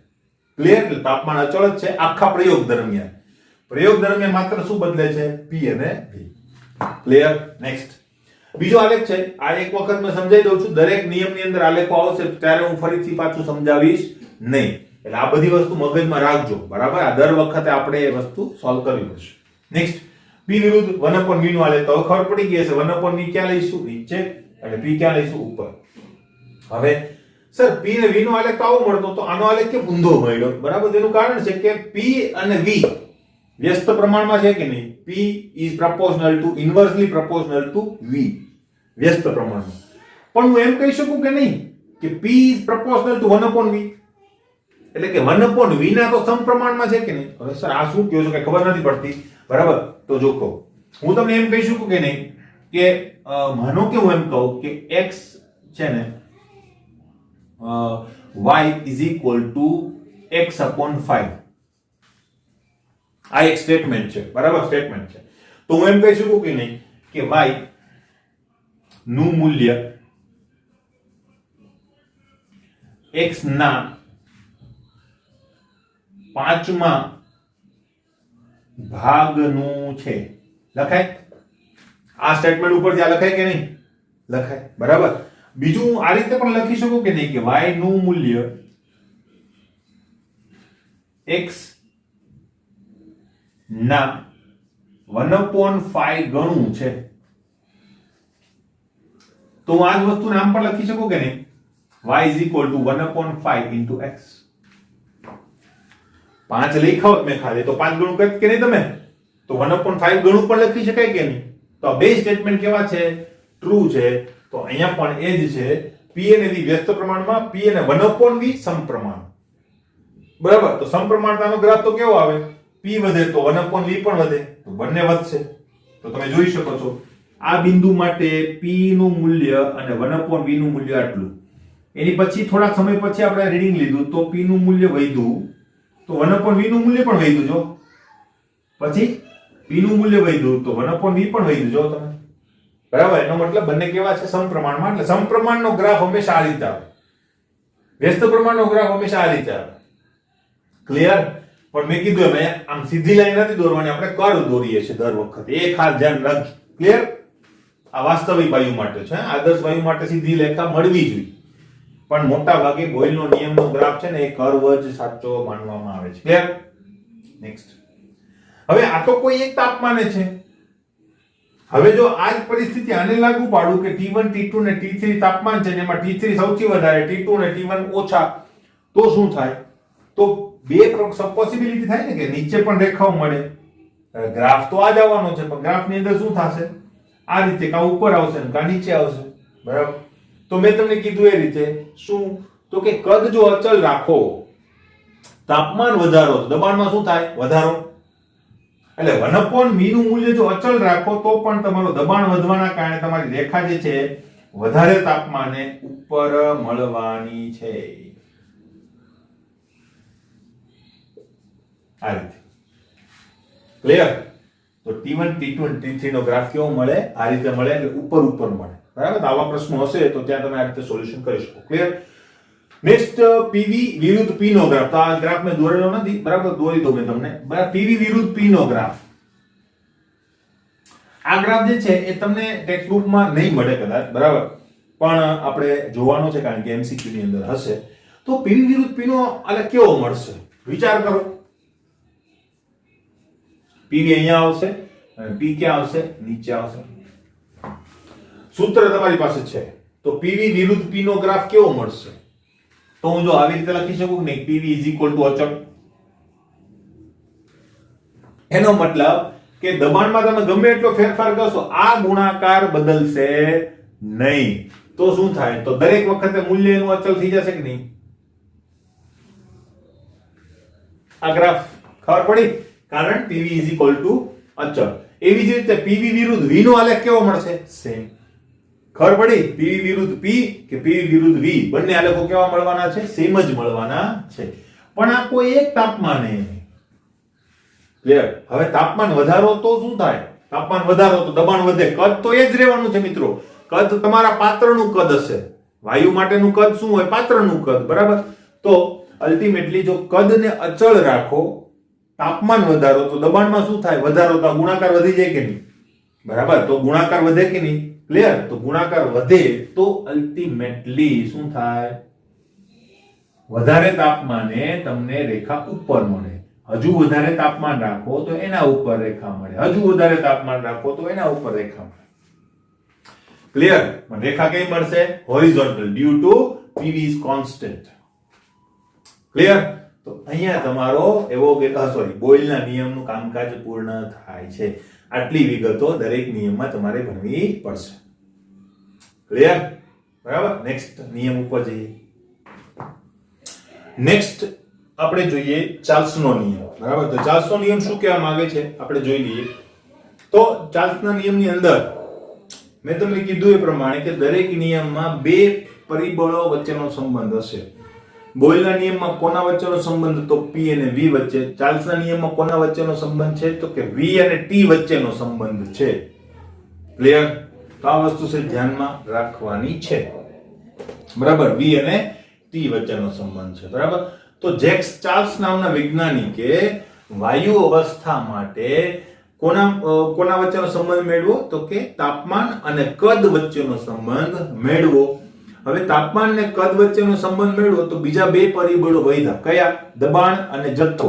[SPEAKER 1] ક્લિયર? તાપમાન અચળ જ છે આખા પ્રયોગ દરમિયાન. પ્રયોગ દરમિયાન માત્ર શું બદલે છે? P અને V. ક્લિયર? નેક્સ્ટ બીજો આલેખ છે. આ એક વખત મેં સમજાવી દઉં છું. દરેક નિયમની અંદર આલેખો આવશે ત્યારે હું ફરીથી પાછું સમજાવીશ નહીં. એટલે આ બધી વસ્તુ મગજમાં રાખજો, બરાબર. આ દર વખતે આપણે એ વસ્તુ સોલ્વ કરવી પડશે. નેક્સ્ટ P વિરુદ્ધ 1/v નું આલેખ. તો ખબર પડી ગઈ હશે 1/v ક્યાં લઈશું? નીચે, અને P ક્યાં લઈશું? ઉપર. હવે સર P અને V નો આલેખ તો આવો મળતો, તો આનો આલેખ કેમ ઊંધો મળ્યો? બરાબર. તેનું કારણ છે કે P અને V વ્યસ્ત પ્રમાણમાં છે કે નહીં? P is proportional to inversely proportional to V, વ્યસ્ત પ્રમાણમાં. પણ હું એમ કહી શકું કે નહીં કે P is proportional to 1/v, એટલે કે 1/v ના તો સમપ્રમાણમાં છે કે નહીં? હવે સર આ શું કહો છો કે ખબર નથી પડતી, બરાબર. તો જો કહું, હું તમને એમ કહી શકું કે નહીં કે માનો કે હું એમ કહું કે x છે ને y is equal to x/5. આ એક સ્ટેટમેન્ટ છે, બરાબર. સ્ટેટમેન્ટ છે. તો હું એમ કહી શકું કે નહીં કે y નું મૂલ્ય x ના 5મા ભાગનું છે. લખાય? આ સ્ટેટમેન્ટ ઉપરથી આ લખાય કે નહીં? લખાય, બરાબર. બીજું આ રીતે પણ લખી શકું કે નહીં કે y નું મૂલ્ય x ના 1/5 ગણું છે. તો હું આ જ વસ્તુને આમ પણ લખી શકું કે નહીં? y is equal to 1/5 into x. 5 લખ્યો મેં ખાલી, તો 5 ગણું કે નહીં તમે? તો 1/5 ગણું પણ લખી શકાય કે નહીં? તો આ બે સ્ટેટમેન્ટ કેવા છે? ટ્રુ છે. તો અહીંયા પણ એ જ છે. P અને V વ્યસ્ત પ્રમાણમાં, P અને 1/v સમપ્રમાણ, બરાબર. તો સમપ્રમાણતાનો ગ્રાફ તો કેવો આવે? P વધે તો 1/v પણ વધે, તો બંને વધશે. તો તમે જોઈ શકો છો આ બિંદુ માટે P નું મૂલ્ય અને 1/v નું મૂલ્ય આટલું. એની પછી થોડા સમય પછી આપણે રીડિંગ લીધું તો P નું મૂલ્ય વધ્યું, તો 1/v નું મૂલ્ય પણ વધ્યું. જો પછી P નું મૂલ્ય વધ્યું તો 1/v પણ વધ્યું. જો તમે, બરાબર. એનો મતલબ બંને કેવા છે? સમપ્રમાણમાં. એટલે સમપ્રમાણનો ગ્રાફ હંમેશા આ રીતે આવે, વ્યસ્ત પ્રમાણનો ગ્રાફ હંમેશા આ રીતે આવે. ક્લિયર? પણ મેં કીધું એમ આમ સીધી લાઈન નથી દોરવાની, આપણે કર્વ દોરીએ છીએ દર વખતે. એ ખાસ ધ્યાન રાખજો. ક્લિયર? આ વાસ્તવિક વાયુ માટે છે. આદર્શ વાયુ માટે સીધી રેખા મળવી જોઈએ, પણ મોટા ભાગે બોયલનો નિયમનો ગ્રાફ છે ને એ કર્વ જ સાચો માનવામાં આવે છે. ક્લિયર? નેક્સ્ટ. હવે આ તો કોઈ એક તાપમાને છે. હવે જો આ જ પરિસ્થિતિ આને લાગુ પાડું કે T1 T2 ને T3 તાપમાન છે ને એમાં T3 સૌથી વધારે, T2 ને T1 ઓછા, તો શું થાય? તો બે પોસિબિલિટી થાય ને કે નીચે પણ રેખાઓ મળે. ગ્રાફ તો આ જ આવવાનો છે, પણ ગ્રાફની અંદર શું થશે? આ રીતે કા ઉપર આવશે ને કા નીચે આવશે, બરાબર. તો મેં તમને કીધું એ રીતે શું? તો કે કદ જો અચલ રાખો, તાપમાન વધારો, દબાણમાં શું થાય? વધારો. એટલે 1/v નું મૂલ્ય જો અચલ રાખો તો પણ તમારું દબાણ વધવાના કારણે તમારી રેખા જે છે વધારે તાપમાને ઉપર મળવાની છે. આ રીતે. ક્લિયર? તો T1 T2 અને T3 નો ગ્રાફ કેવો મળે? આ રીતે મળે, એટલે ઉપર ઉપર મળે, બરાબર. આવા પ્રશ્નો હશે તો ત્યાં તમે આ રીતે સોલ્યુશન કરી શકો. ક્લિયર? નેક્સ્ટ PV વિરુદ્ધ P નો ગ્રાફ. તો આ ગ્રાફ મેં દોરેલો નથી, બરાબર. દોરી દઉં મેં તમને, બરાબર. PV વિરુદ્ધ P નો ગ્રાફ. આ ગ્રાફ જે છે એ તમને ટેક્સ્ટ બુકમાં નહીં મળે કદાચ, બરાબર, પણ આપણે જોવાનો છે કારણ કે MCQ ની અંદર હશે. તો PV વિરુદ્ધ P નો આલેખ કેવો મળશે? વિચાર કરો. PV અહીંયા આવશે અને P ક્યાં આવશે? નીચે આવશે. સૂત્ર તમારી પાસે છે. તો PV વિરુદ્ધ P નો ગ્રાફ કેવો મળશે? તો હું જો આવી રીતે લખી શકું કે નહીં, PV is equal to અચળ, એનો મતલબ કે દબાણમાં તમે ગમે એટલો ફેરફાર કરશો આ ગુણાકાર બદલશે નહીં. તો શું થાય? તો દરેક વખતે મૂલ્ય એનું અચલ થઈ જશે કે નહીં? આ ગ્રાફ ખબર પડી? કારણ PV અચળ. એવી જ રીતે PV વિરુદ્ધ V નો આલેખ કેવો મળશે? સેમ. ખબર પડી? PV વિરુદ્ધ P કે PV વિરુદ્ધ V બંને આલેખો કેવા મળવાના છે? સેમ જ મળવાના છે. પણ આ કોઈ એક તાપમાને. ક્લિયર? હવે તાપમાન વધારો તો શું થાય? તાપમાન વધારો તો દબાણ વધે. કદ તો એ જ રહેવાનું છે મિત્રો. કદ તમારા પાત્રનું કદ હશે. વાયુ માટેનું કદ શું હોય? પાત્રનું કદ. બરાબર? તો અલ્ટિમેટલી જો કદને અચળ રાખો, તાપમાન વધારો તો દબાણમાં શું થાય? વધારો તો ગુણાકાર વધી જાય કે નહીં? બરાબર? તો ગુણાકાર વધે કે નહીં? ક્લિયર? તો ગુણાકાર વધે તો અલ્ટિમેટલી શું થાય? વધારે તાપમાને તમને રેખા ઉપર મળે. હજુ વધારે તાપમાન રાખો તો એના ઉપર રેખા મળે. હજુ વધારે તાપમાન રાખો તો એના ઉપર રેખા મળે. ક્લિયર? પણ રેખા કઈ મળશે? Horizontal, due to PV is constant. Clear? તો અહીંયા તમારો એવો કે બોયલના નિયમનું કામકાજ પૂર્ણ થાય છે. આટલી વિગતો દરેક નિયમમાં તમારે ભણવી પડશે. ક્લિયર? બરાબર? નેક્સ્ટ નિયમ ઉપર જઈએ. નેક્સ્ટ આપણે જોઈએ ચાર્લ્સનો નિયમ. બરાબર? તો ચાર્લ્સનો નિયમ શું કહેવા માંગે છે આપણે જોઈ લઈએ. તો ચાર્લ્સના નિયમની અંદર મેં તમને કીધું એ પ્રમાણે કે દરેક નિયમમાં બે પરિબળો વચ્ચેનો સંબંધ હશે. બોયલના નિયમમાં કોના વચ્ચેનો સંબંધ? તો P અને V વચ્ચે. ચાર્લ્સના નિયમમાં કોના વચ્ચેનો સંબંધ છે? તો કે V અને T વચ્ચેનો સંબંધ છે. ક્લિયર? તો આ વસ્તુ છે ધ્યાનમાં રાખવાની છે. બરાબર? V અને T વચ્ચેનો સંબંધ છે. બરાબર? તો જેક્સ ચાર્લ્સ નામના વૈજ્ઞાનિકે વાયુ અવસ્થા માટે કોના વચ્ચેનો સંબંધ મેળવો? તો કે તાપમાન અને કદ વચ્ચેનો સંબંધ મેળવો. હવે તાપમાન અને કદ વચ્ચેનો સંબંધ મેળવો તો બીજા બે પરિબળો વધ્યા. કયા? દબાણ અને જથ્થો.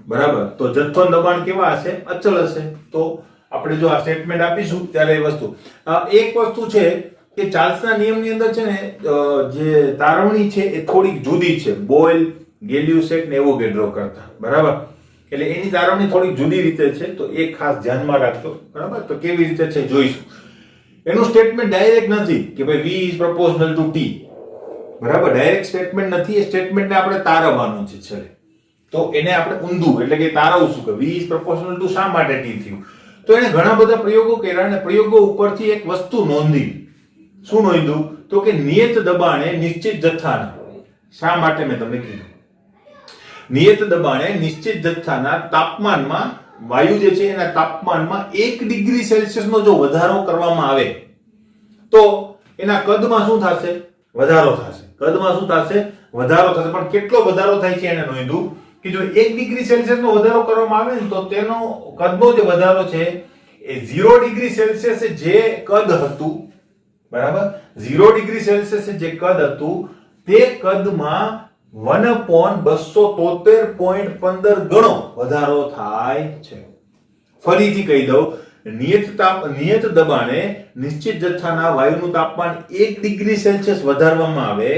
[SPEAKER 1] બરાબર? તો જથ્થો અને દબાણ કેવા હશે? અચળ હશે. તો આપણે જો આ સ્ટેટમેન્ટ આપીશું ત્યારે એ વસ્તુ એક વસ્તુ છે કે ચાર્લ્સના નિયમની અંદર છે ને જે તારવણી છે એ થોડીક જુદી છે બોયલ, ગેલિયુસેક ને એવોગેડ્રો કરતા. બરાબર? એટલે એની તારવણી થોડીક જુદી રીતે છે. તો એ ખાસ ધ્યાનમાં રાખજો. બરાબર? તો કેવી રીતે છે જોઈશું. એનું સ્ટેટમેન્ટ ડાયરેક્ટ નથી કે ભાઈ V is proportional to T. બરાબર? ડાયરેક્ટ સ્ટેટમેન્ટ નથી. એ સ્ટેટમેન્ટને આપણે તારવવાનું છે છેલ્લે. તો એને આપણે ઊંધું એટલે કે તારવશું કે V is proportional to શા માટે T થયું. તો એને ઘણા બધા પ્રયોગો કર્યા અને પ્રયોગો ઉપરથી એક વસ્તુ નોંધી. શું નોંધ્યું? તો કે નિયત દબાણે નિશ્ચિત જથ્થાના. શા માટે મેં તમને કીધું? નિયત દબાણે નિશ્ચિત જથ્થાના તાપમાનમાં વાયુ જે છે એના તાપમાનમાં 1 ડિગ્રી સેલ્સિયસનો જો વધારો કરવામાં આવે તો એના કદમાં શું થશે? વધારો થશે. કદમાં શું થશે? વધારો થશે. પણ કેટલો વધારો થાય છે એને નોંધ્યું કે જો 1 ડિગ્રી સેલ્સિયસનો વધારો કરવામાં આવે ને તો તેનો કદનો જે વધારો છે એ 0 ડિગ્રી સેલ્સિયસે જે કદ હતું, બરાબર, 0 ડિગ્રી સેલ્સિયસે જે કદ હતું તે કદમાં 1/273.15 ગણો વધારો થાય છે. ફરીથી કહી દઉં, નિયત દબાણે નિશ્ચિત જથ્થાના વાયુનું તાપમાન 1 ડિગ્રી સેલ્સિયસ વધારવામાં આવે,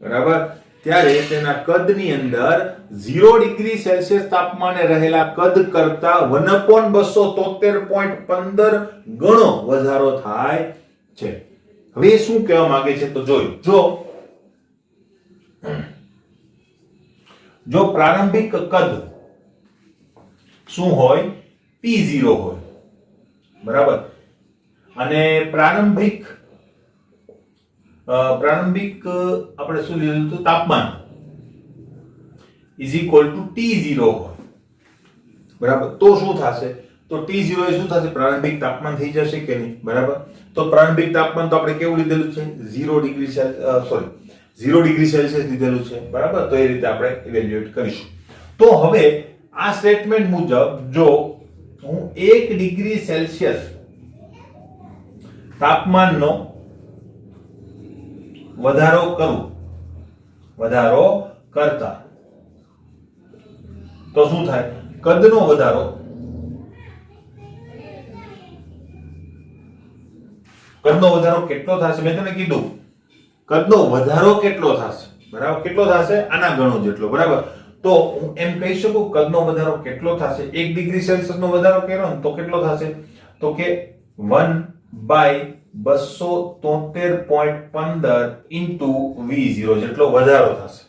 [SPEAKER 1] બરાબર, ત્યારે તેના કદની અંદર 0 ડિગ્રી સેલ્સિયસ તાપમાને રહેલા કદ કરતા 1/273.15 ગણો વધારો થાય છે. હવે શું કહેવા માંગે છે તો જોયું. જો પ્રારંભિક કદ શું હોય? P0 હોય, બરાબર, અને પ્રારંભિક આપણે શું લીધું હતું? તાપમાન = T0 હોય, બરાબર. તો શું થશે? તો T0 એ શું થશે? પ્રારંભિક તાપમાન થઈ જશે કે નહીં? બરાબર. તો પ્રારંભિક તાપમાન તો આપણે કેવું લીધેલું છે? 0 ડિગ્રી સેલ્સિયસ લીધેલું છે, બરાબર. તો એ રીતે આપણે ઇવેલ્યુએટ કરીશું. તો હવે આ સ્ટેટમેન્ટ મુજબ જો હું 1 ડિગ્રી સેલ્સિયસ તાપમાનનો વધારો કરતા તો શું થાય? કદનો વધારો કેટલો થશે? મેં તમને કીધું કદનો વધારો કેટલો થશે, બરાબર, કેટલો થશે? આના ગણો જેટલો, બરાબર. તો હું એમ કહી શકું કદનો વધારો કેટલો થશે? 1 ડિગ્રી સેલ્સિયસ નો વધારો કર્યો ને તો કેટલો થશે? તો કે 1/273.15 ઇન્ટુ V0 જેટલો વધારો થશે,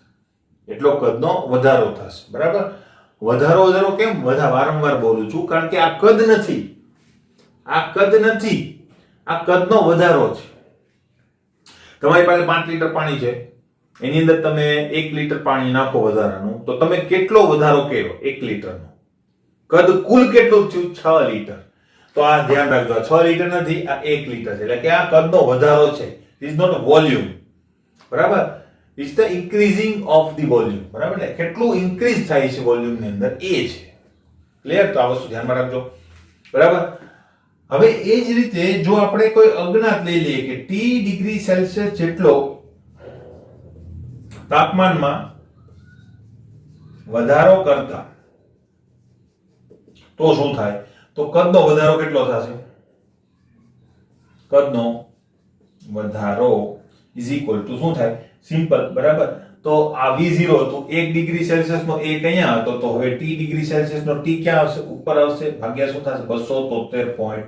[SPEAKER 1] એટલો કદનો વધારો થશે. બરાબર? વધારો કેમ વારંવાર બોલું છું? કારણ કે આ કદ નથી, આ કદનો વધારો છે. તમારી પાસે 5 લીટર પાણી છે, એની અંદર તમે 1 લીટર પાણી નાખો વધારાનું, તો તમે કેટલો વધારો કર્યો? 1 લીટરનો. કદ કુલ કેટલું થયું? 6 લીટર. તો આ ધ્યાન રાખજો, આ 6 લીટર નથી, આ 1 લીટર છે. એટલે કે આ કદનો વધારો છે. This is not volume. બરાબર? It's the increasing of the volume. બરાબર? એટલે કેટલું ઇન્ક્રીઝ થાય છે વોલ્યુમ ની અંદર એ છે. ક્લિયર? તો આ વસ્તુ ધ્યાનમાં રાખજો. બરાબર? હવે એ જ રીતે જો આપણે કોઈ અજ્ઞાત લઈ લઈએ કે T ડિગ્રી સેલ્સિયસ જેટલો તાપમાનમાં વધારો કરતા, તો શું થાય? તો કદનો વધારો કેટલો થશે? કદનો વધારો ઇઝ ઇક્વલ ટુ શું થાય? સિમ્પલ. બરાબર? તો આ V0 હતું 1 ડિગ્રી સેલ્સિયસ નો 1 અહીંયા હતો, તો હવે T ડિગ્રી સેલ્સિયસ નો T ક્યાં આવશે? ઉપર આવશે, ભાગ્યા શું થશે? 273.15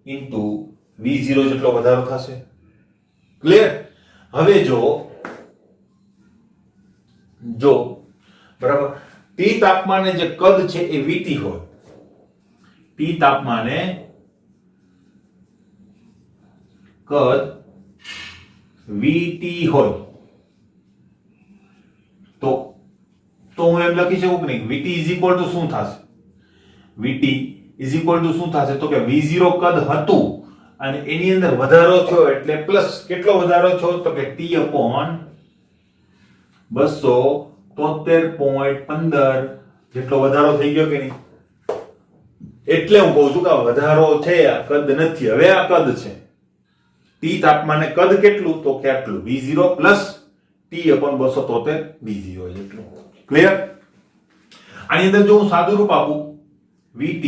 [SPEAKER 1] ઇન્ટુ V0 જેટલો વધારો થશે. ક્લિયર? હવે જો બરાબર T તાપમાને જે કદ છે એ VT હોય, T તાપમાને કદ VT હોય, તો હું એમ લખી શકું કે નહીં? VT ઇઝ ઇક્વલ ટુ શું થશે? VT ઇઝ ઇક્વલ ટુ શું થશે? તો કે V0 કદ હતું અને એની અંદર વધારો થયો એટલે પ્લસ કેટલો વધારો થયો? તો કે T upon 273.15 જેટલો વધારો થઈ ગયો કે નહીં? એટલે હું કહું છું કે આ વધારો છે, આ કદ નથી. હવે આ કદ છે. T તાપમાને કદ કેટલું? તો કે આટલું V0 plus T upon 273 V0 જેટલું. ક્લિયર? આની અંદર જો હું સાદું રૂપ આપું, VT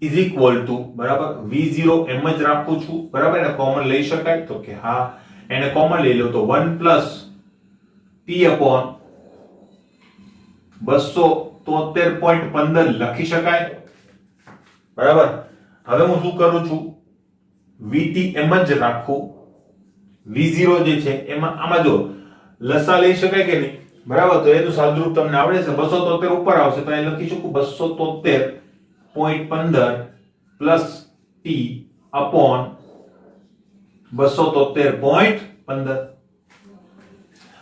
[SPEAKER 1] ઇઝ ઇક્વલ ટુ બરાબર V0 એમ જ રાખું છું. બરાબર? એને કોમન લઈ શકાય? તો કે હા, એને કોમન લઈ લો તો 1 પ્લસ T upon 273.15 લખી શકાય. બરાબર? હવે હું શું કરું છું? VT એમ જ રાખું, V0 જે છે એમાં આમાં જો લસા લઈ શકાય કે નહીં? બરાબર? તો એનું સાદુરૂપ તમને આવડે છે. 273 ઉપર આવશે તો અહીં લખી શકું 273.15 પ્લસ T upon 273.15.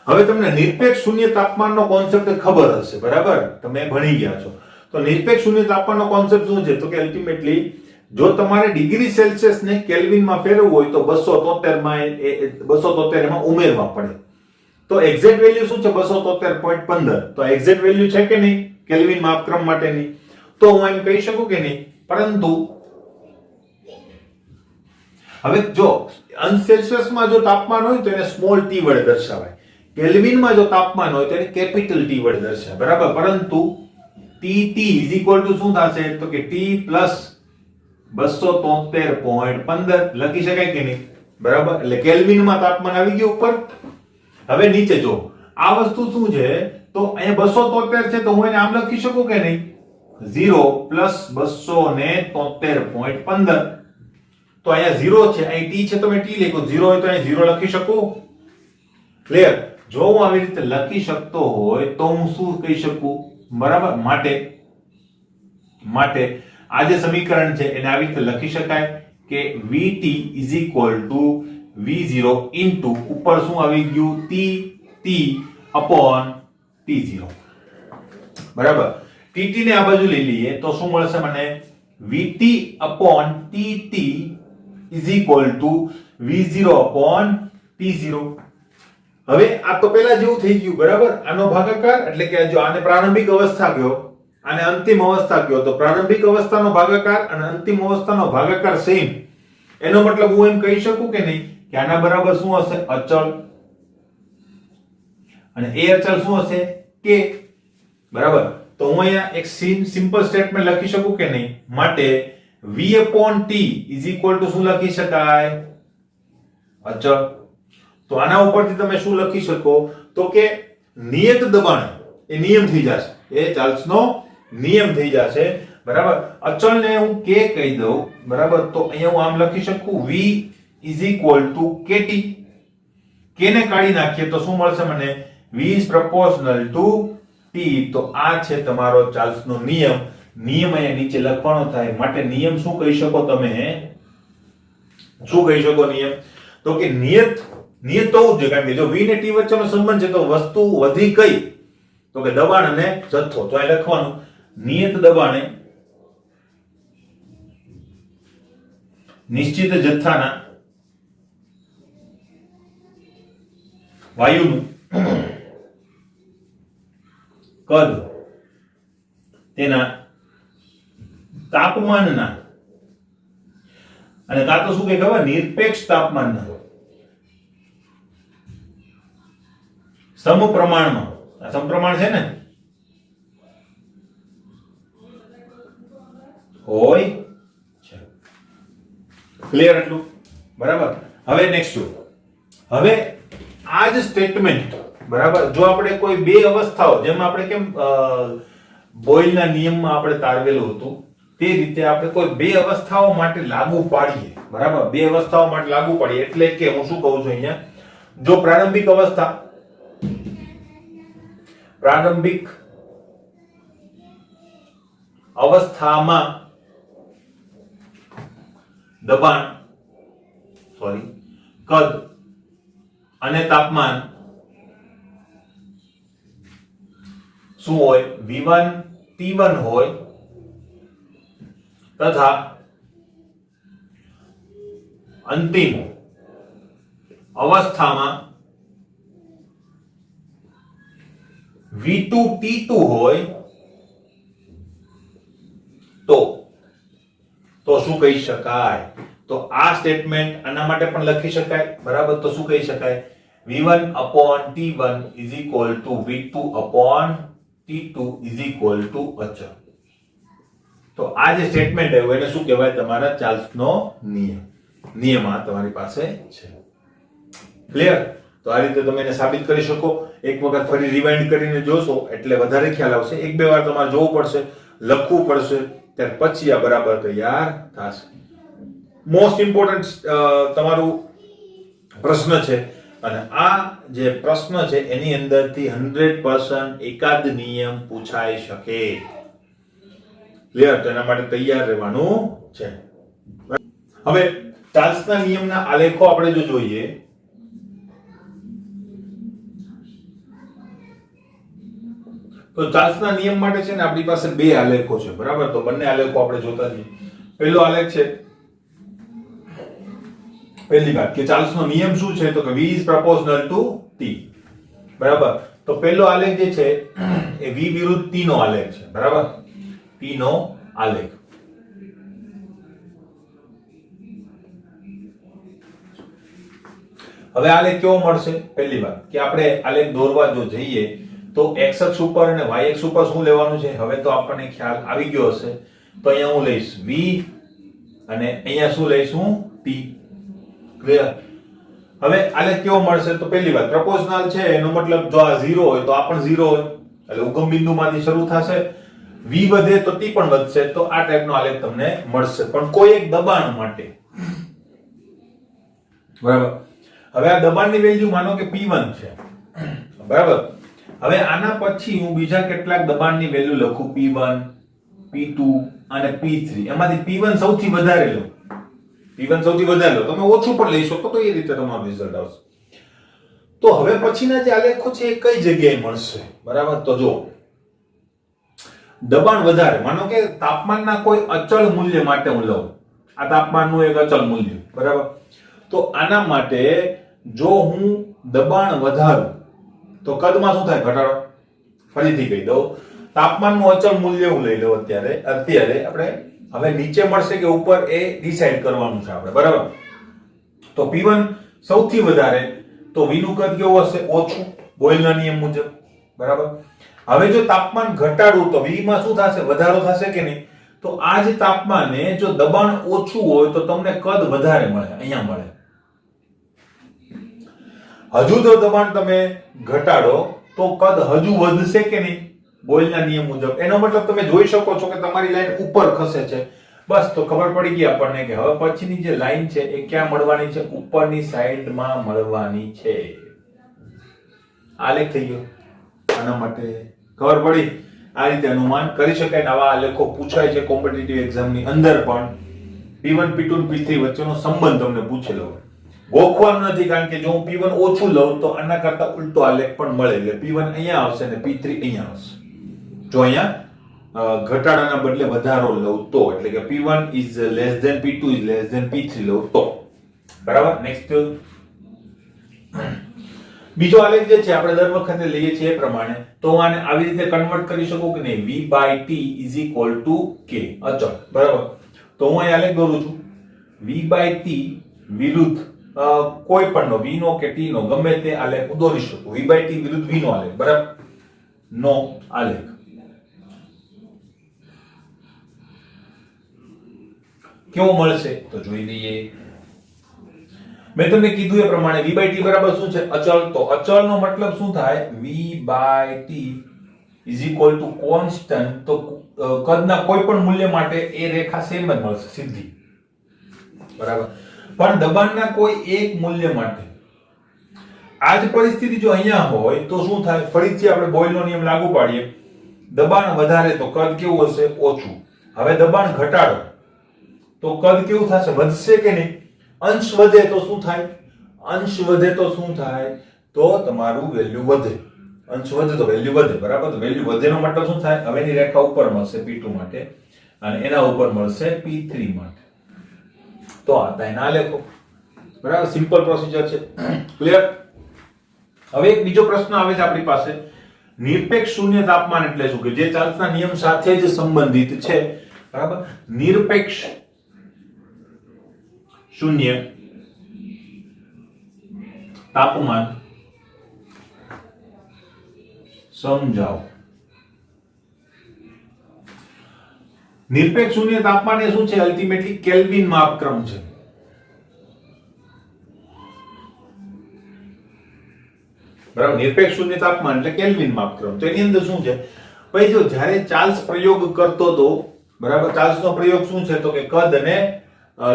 [SPEAKER 1] હવે તમને નિરપેક્ષ શૂન્ય તાપમાનનો કોન્સેપ્ટ ખબર હશે. બરાબર? તમે ભણી ગયા છો. તો નિરપેક્ષ શૂન્ય તાપમાનનો કોન્સેપ્ટ શું છે? તો કે અલ્ટિમેટલી જો તમારે ડિગ્રી સેલ્સિયસ ને કેલ્વિનમાં ફેરવવું હોય તો 273 એમાં ઉમેરવા પડે. તો એક્ઝેક્ટ વેલ્યુ શું છે? 273.15. તો એક્ઝેક્ટ વેલ્યુ છે કે નહીં કેલ્વિન માપક્રમ માટેની? તો હું એમ કહી શકું કે નહીં? પરંતુ હવે જો અંશ સેલ્સિયસમાં જો તાપમાન હોય તો એને સ્મોલ t વડે દર્શાવાય, કેલ્વિનમાં જો તાપમાન હોય તો એને કેપિટલ T વડે દર્શાવાય. બરાબર? પરંતુ TT ઇઝ ઇક્વલ ટુ શું થશે? તો કે T પ્લસ 273.15 લખી શકાય કે નહીં? બરાબર? એટલે કેલ્વિનમાં તાપમાન આવી ગયું ઉપર. હવે નીચે જો આ વસ્તુ શું છે? તો અહીંયા 273 છે તો હું એને આમ લખી શકું કે નહીં? 0 પ્લસ 273.15. તો અહીંયા 0 છે, અહીં T છે તો મેં T લખ્યું. 0 હોય તો અહીં 0 લખી શકું. ક્લિયર? જો હું આવી રીતે લખી શકતો હોય તો હું શું કહી શકું? બરાબર? માટે આ જે સમીકરણ છે એને આવી રીતે લખી શકાય કે VT is equal to V0 into ઉપર શું આવી ગયું? T upon T0. બરાબર? TT ને આ બાજુ લઈ લઈએ તો શું મળશે મને? VT upon TT is equal to V0 upon T0. હવે આ તો પહેલા જેવું થઈ ગયું. બરાબર? આનો ભાગાકાર એટલે કે જો આને પ્રારંભિક અવસ્થા ગયો, આને અંતિમ અવસ્થા ગયો, તો પ્રારંભિક અવસ્થાનો ભાગાકાર અને અંતિમ અવસ્થાનો ભાગાકાર સેમ. એનો મતલબ હું એમ કહી શકું કે નહીં કે આના બરાબર શું હશે? અચળ. અને એ અચળ શું હશે? K. બરાબર? તો હું અહીંયા એક સિમ્પલ સ્ટેટમેન્ટ લખી શકું કે નહીં? માટે V upon T is equal to શું લખી શકાય? અચળ. તો આના ઉપરથી તમે શું લખી શકો? તો કે નિયત દબાણ એ નિયમ થઈ જશે, એ ચાર્લ્સનો નિયમ થઈ જશે, બરાબર. અચળને હું k કહી દઉં, બરાબર, તો અહીંયા હું આમ લખી શકું v = kt. k ને કાઢી નાખીએ તો શું મળશે મને? v is proportional to t. તો આ છે તમારો ચાર્લ્સનો નિયમ. નિયમ અહીંયા નીચે લખવાનો થાય, માટે નિયમ શું કહી શકો તમે? શું કહી શકો નિયમ? તો કે નિયત તો જ છે, કારણ કે જો v ને t વચ્ચેનો સંબંધ છે તો વસ્તુ વધી કઈ? તો કે દબાણ અને જથ્થો. તો અહીં લખવાનું નિયત દબાણે નિશ્ચિત જથ્થાના વાયુનું કદ તેના તાપમાનના અને કાં તો શું કે ખબર, નિરપેક્ષ તાપમાનના સમપ્રમાણમાં, આ સમપ્રમાણ છે ને, હોય છે. ક્લિયર એટલું? બરાબર. હવે નેક્સ્ટ જો, હવે આ જ સ્ટેટમેન્ટ, બરાબર, જો આપણે કોઈ બે અવસ્થાઓ, જેમ આપણે કેમ બોયલના નિયમમાં આપણે તારવેલું હતું તે રીતે આપણે કોઈ બે અવસ્થાઓ માટે લાગુ પાડીએ, બરાબર, બે અવસ્થાઓ માટે લાગુ પાડીએ એટલે કે હું શું કહું છું અહીંયા, જો પ્રારંભિક અવસ્થામાં દબાણ, કદ અને તાપમાન શું હોય? v1 t1 હોય તથા અંતિમ અવસ્થામાં v2 t2 હોય તો શું કહી શકાય? તો આ સ્ટેટમેન્ટ આના માટે પણ લખી શકાય, બરાબર. તો શું કહી શકાય? v1 upon t1 is equal to v2 upon t2 is equal to અચળ. તો આ જે સ્ટેટમેન્ટ આવ્યું એને શું કહેવાય? તમારા ચાર્લ્સનો નિયમ. નિયમ આ તમારી પાસે છે. ક્લિયર? તો આ રીતે તમે એને સાબિત કરી શકો. એક વખત ફરી રિવાઇન્ડ કરીને જોશો એટલે વધારે ખ્યાલ આવશે. એક બે વાર તમારે જોવું પડશે, લખવું પડશે, ત્યાર પછી આ બરાબર તૈયાર થશે. મોસ્ટ ઇમ્પોર્ટન્ટ તમારું પ્રશ્ન છે અને આ જે પ્રશ્ન છે એની અંદરથી 100% એકાદ નિયમ પૂછાઈ શકે. ક્લિયર? તો એના માટે તૈયાર રહેવાનું છે. હવે ચાર્લ્સના નિયમના આલેખો આપણે જો જોઈએ તો ચાર્લ્સના નિયમ માટે છે ને આપણી પાસે બે આલેખો છે, બરાબર. તો બંને આલેખો આપણે જોતા જઈએ. પહેલો આલેખ છે, પહેલી વાત કે ચાર્લ્સનો નિયમ શું છે? તો કે v is proportional to t, બરાબર. તો પહેલો આલેખ જે છે એ v વિરુદ્ધ t નો આલેખ છે, બરાબર. t નો આલેખ. હવે આલેખ કેવો મળશે? પહેલી વાત કે આપણે આલેખ દોરવા જો જઈએ તો x અક્ષ ઉપર અને y અક્ષ ઉપર શું લેવાનું છે? હવે તો આપણને ખ્યાલ આવી ગયો હશે. તો અહીંયા હું લઈશ v અને અહીંયા શું લઈશું? t. ક્લિયર? હવે આલેખ કેવો મળશે? તો પહેલી વાત પ્રપોર્શનલ છે, એનો મતલબ જો આ 0 હોય તો આ પણ 0 હોય, એટલે ઉગમ બિંદુમાંથી શરૂ થશે, v વધે તો t પણ વધશે. તો આ ટાઈપનો આલેખ તમને મળશે, પણ કોઈ એક દબાણ માટે, બરાબર. હવે આ દબાણની વેલ્યુ માનો કે p1 છે, બરાબર. હવે આના પછી હું બીજા કેટલાક દબાણની વેલ્યુ લખું, p1, p2 અને p3. એમાંથી p1 સૌથી વધારે લો, p1 સૌથી વધારે લો. તમે ઓછું પણ લઈ શકો તો એ રીતે તમારું રિઝલ્ટ આવશે. તો હવે પછીના જે આલેખો છે એ કઈ જગ્યાએ મળશે? બરાબર. તો જો દબાણ વધારે, માનો કે તાપમાનના કોઈ અચળ મૂલ્ય માટે હું લઉં, આ તાપમાનનું એક અચળ મૂલ્ય, બરાબર. તો આના માટે જો હું દબાણ વધારું તો કદમાં શું થાય? ઘટાડો. ફરીથી કહી દઉં, તાપમાનનું અચળ મૂલ્ય હું લઈ લઉં અત્યારે આપણે, હવે નીચે મળશે કે ઉપર એ ડિસાઈડ કરવાનું છે આપણે, બરાબર. તો p1 સૌથી વધારે, તો v નું કદ કેવું હશે? ઓછું, બોયલના નિયમ મુજબ, બરાબર. હવે જો તાપમાન ઘટાડું તો v માં શું થશે? વધારો થશે કે નહીં? તો આ જ તાપમાને જો દબાણ ઓછું હોય તો તમને કદ વધારે મળે, અહીંયા મળે. હજુ તો દબાણ તમે ઘટાડો તો કદ હજુ વધશે કે નહીં બોયલના નિયમ મુજબ? એનો મતલબ તમે જોઈ શકો છો કે તમારી લાઈન ઉપર ખસે છે. બસ તો ખબર પડી ગઈ આપણને કે હવે પછીની જે લાઈન છે એ ક્યાં મળવાની છે? ઉપરની સાઈડમાં મળવાની છે. આલેખ થઈ ગયો. આના માટે ખબર પડી. આ રીતે અનુમાન કરી શકાય. આવા આલેખો પૂછાય છે કોમ્પિટિટિવ એક્ઝામની અંદર પણ. P1 P2 P3 વચ્ચેનો સંબંધ તમને પૂછેલો હોય. ગોખવાનું નથી, કારણ કે જો હું P1 ઓછું લઉં તો આના કરતા ઉલટો આલેખ પણ મળે. એટલે P1 અહીંયા આવશે અને P3 અહીંયા આવશે. જો અહીંયા ઘટાડાના બદલે વધારો લઉં તો, એટલે કે P1 is less than P2 is less than P3 લઉં તો. બરાબર. નેક્સ્ટ બીજો આલેખ જે છે આપણે દર વખતે લઈએ છીએ એ પ્રમાણે, તો હું આને આવી રીતે કન્વર્ટ કરી શકું કે નહીં? V/T = K અચળ. બરાબર. તો હું અહીં આલેખ દોરું છું. V/T વિરુદ્ધ કોઈ પણ નો, V નો કે T નો, ગમે તે આલેખ હું દોરી શકું. V/T વિરુદ્ધ V નો આલેખ. બરાબર. નો આલેખ કેવો મળશે તો જોઈ લઈએ. મેં તમને કીધું એ પ્રમાણે V/T બરાબર શું છે? અચળ. તો અચળનો મતલબ શું થાય? V/T = constant. તો કદના કોઈ પણ મૂલ્ય માટે એ રેખા સેમ જ મળશે, સીધી. બરાબર. પણ દબાણના કોઈ એક મૂલ્ય માટે આ જ પરિસ્થિતિ જો અહીંયા હોય તો શું થાય? ફરીથી આપણે બોયલનો નિયમ લાગુ પાડીએ. દબાણ વધારે તો કદ કેવું હશે? ઓછું. હવે દબાણ ઘટાડો તો કદ કેવું થશે? વધશે કે નહીં? અંશ વધે તો શું થાય? અંશ વધે તો શું થાય? તો તમારું વેલ્યુ વધે. અંશ વધે તો વેલ્યુ વધે. બરાબર. તો વેલ્યુ વધેનો મતલબ શું થાય? હવેની રેખા ઉપર મળશે P2 માટે અને એના ઉપર મળશે P3 માટે. તો આ હતા એના આલેખો. બરાબર. સિમ્પલ પ્રોસીજર છે. ક્લિયર? હવે એક બીજો પ્રશ્ન આવે છે આપણી પાસે. નિરપેક્ષ શૂન્ય તાપમાન એટલે શું? કે જે ચાર્લ્સના નિયમ સાથે જ સંબંધિત છે. બરાબર. નિરપેક્ષ શૂન્ય તાપમાન સમજાવો. નિરપેક્ષ શૂન્ય તાપમાન એ શું છે? અલ્ટિમેટલી કેલ્વિન માપક્રમ છે. બરાબર. નિરપેક્ષ શૂન્ય તાપમાન એટલે કેલ્વિન માપક્રમ. તો એની અંદર શું છે? ભાઈ જો જ્યારે ચાર્લ્સ પ્રયોગ કરતો તો, બરાબર, ચાર્લ્સનો પ્રયોગ શું છે? તો કે કદ અને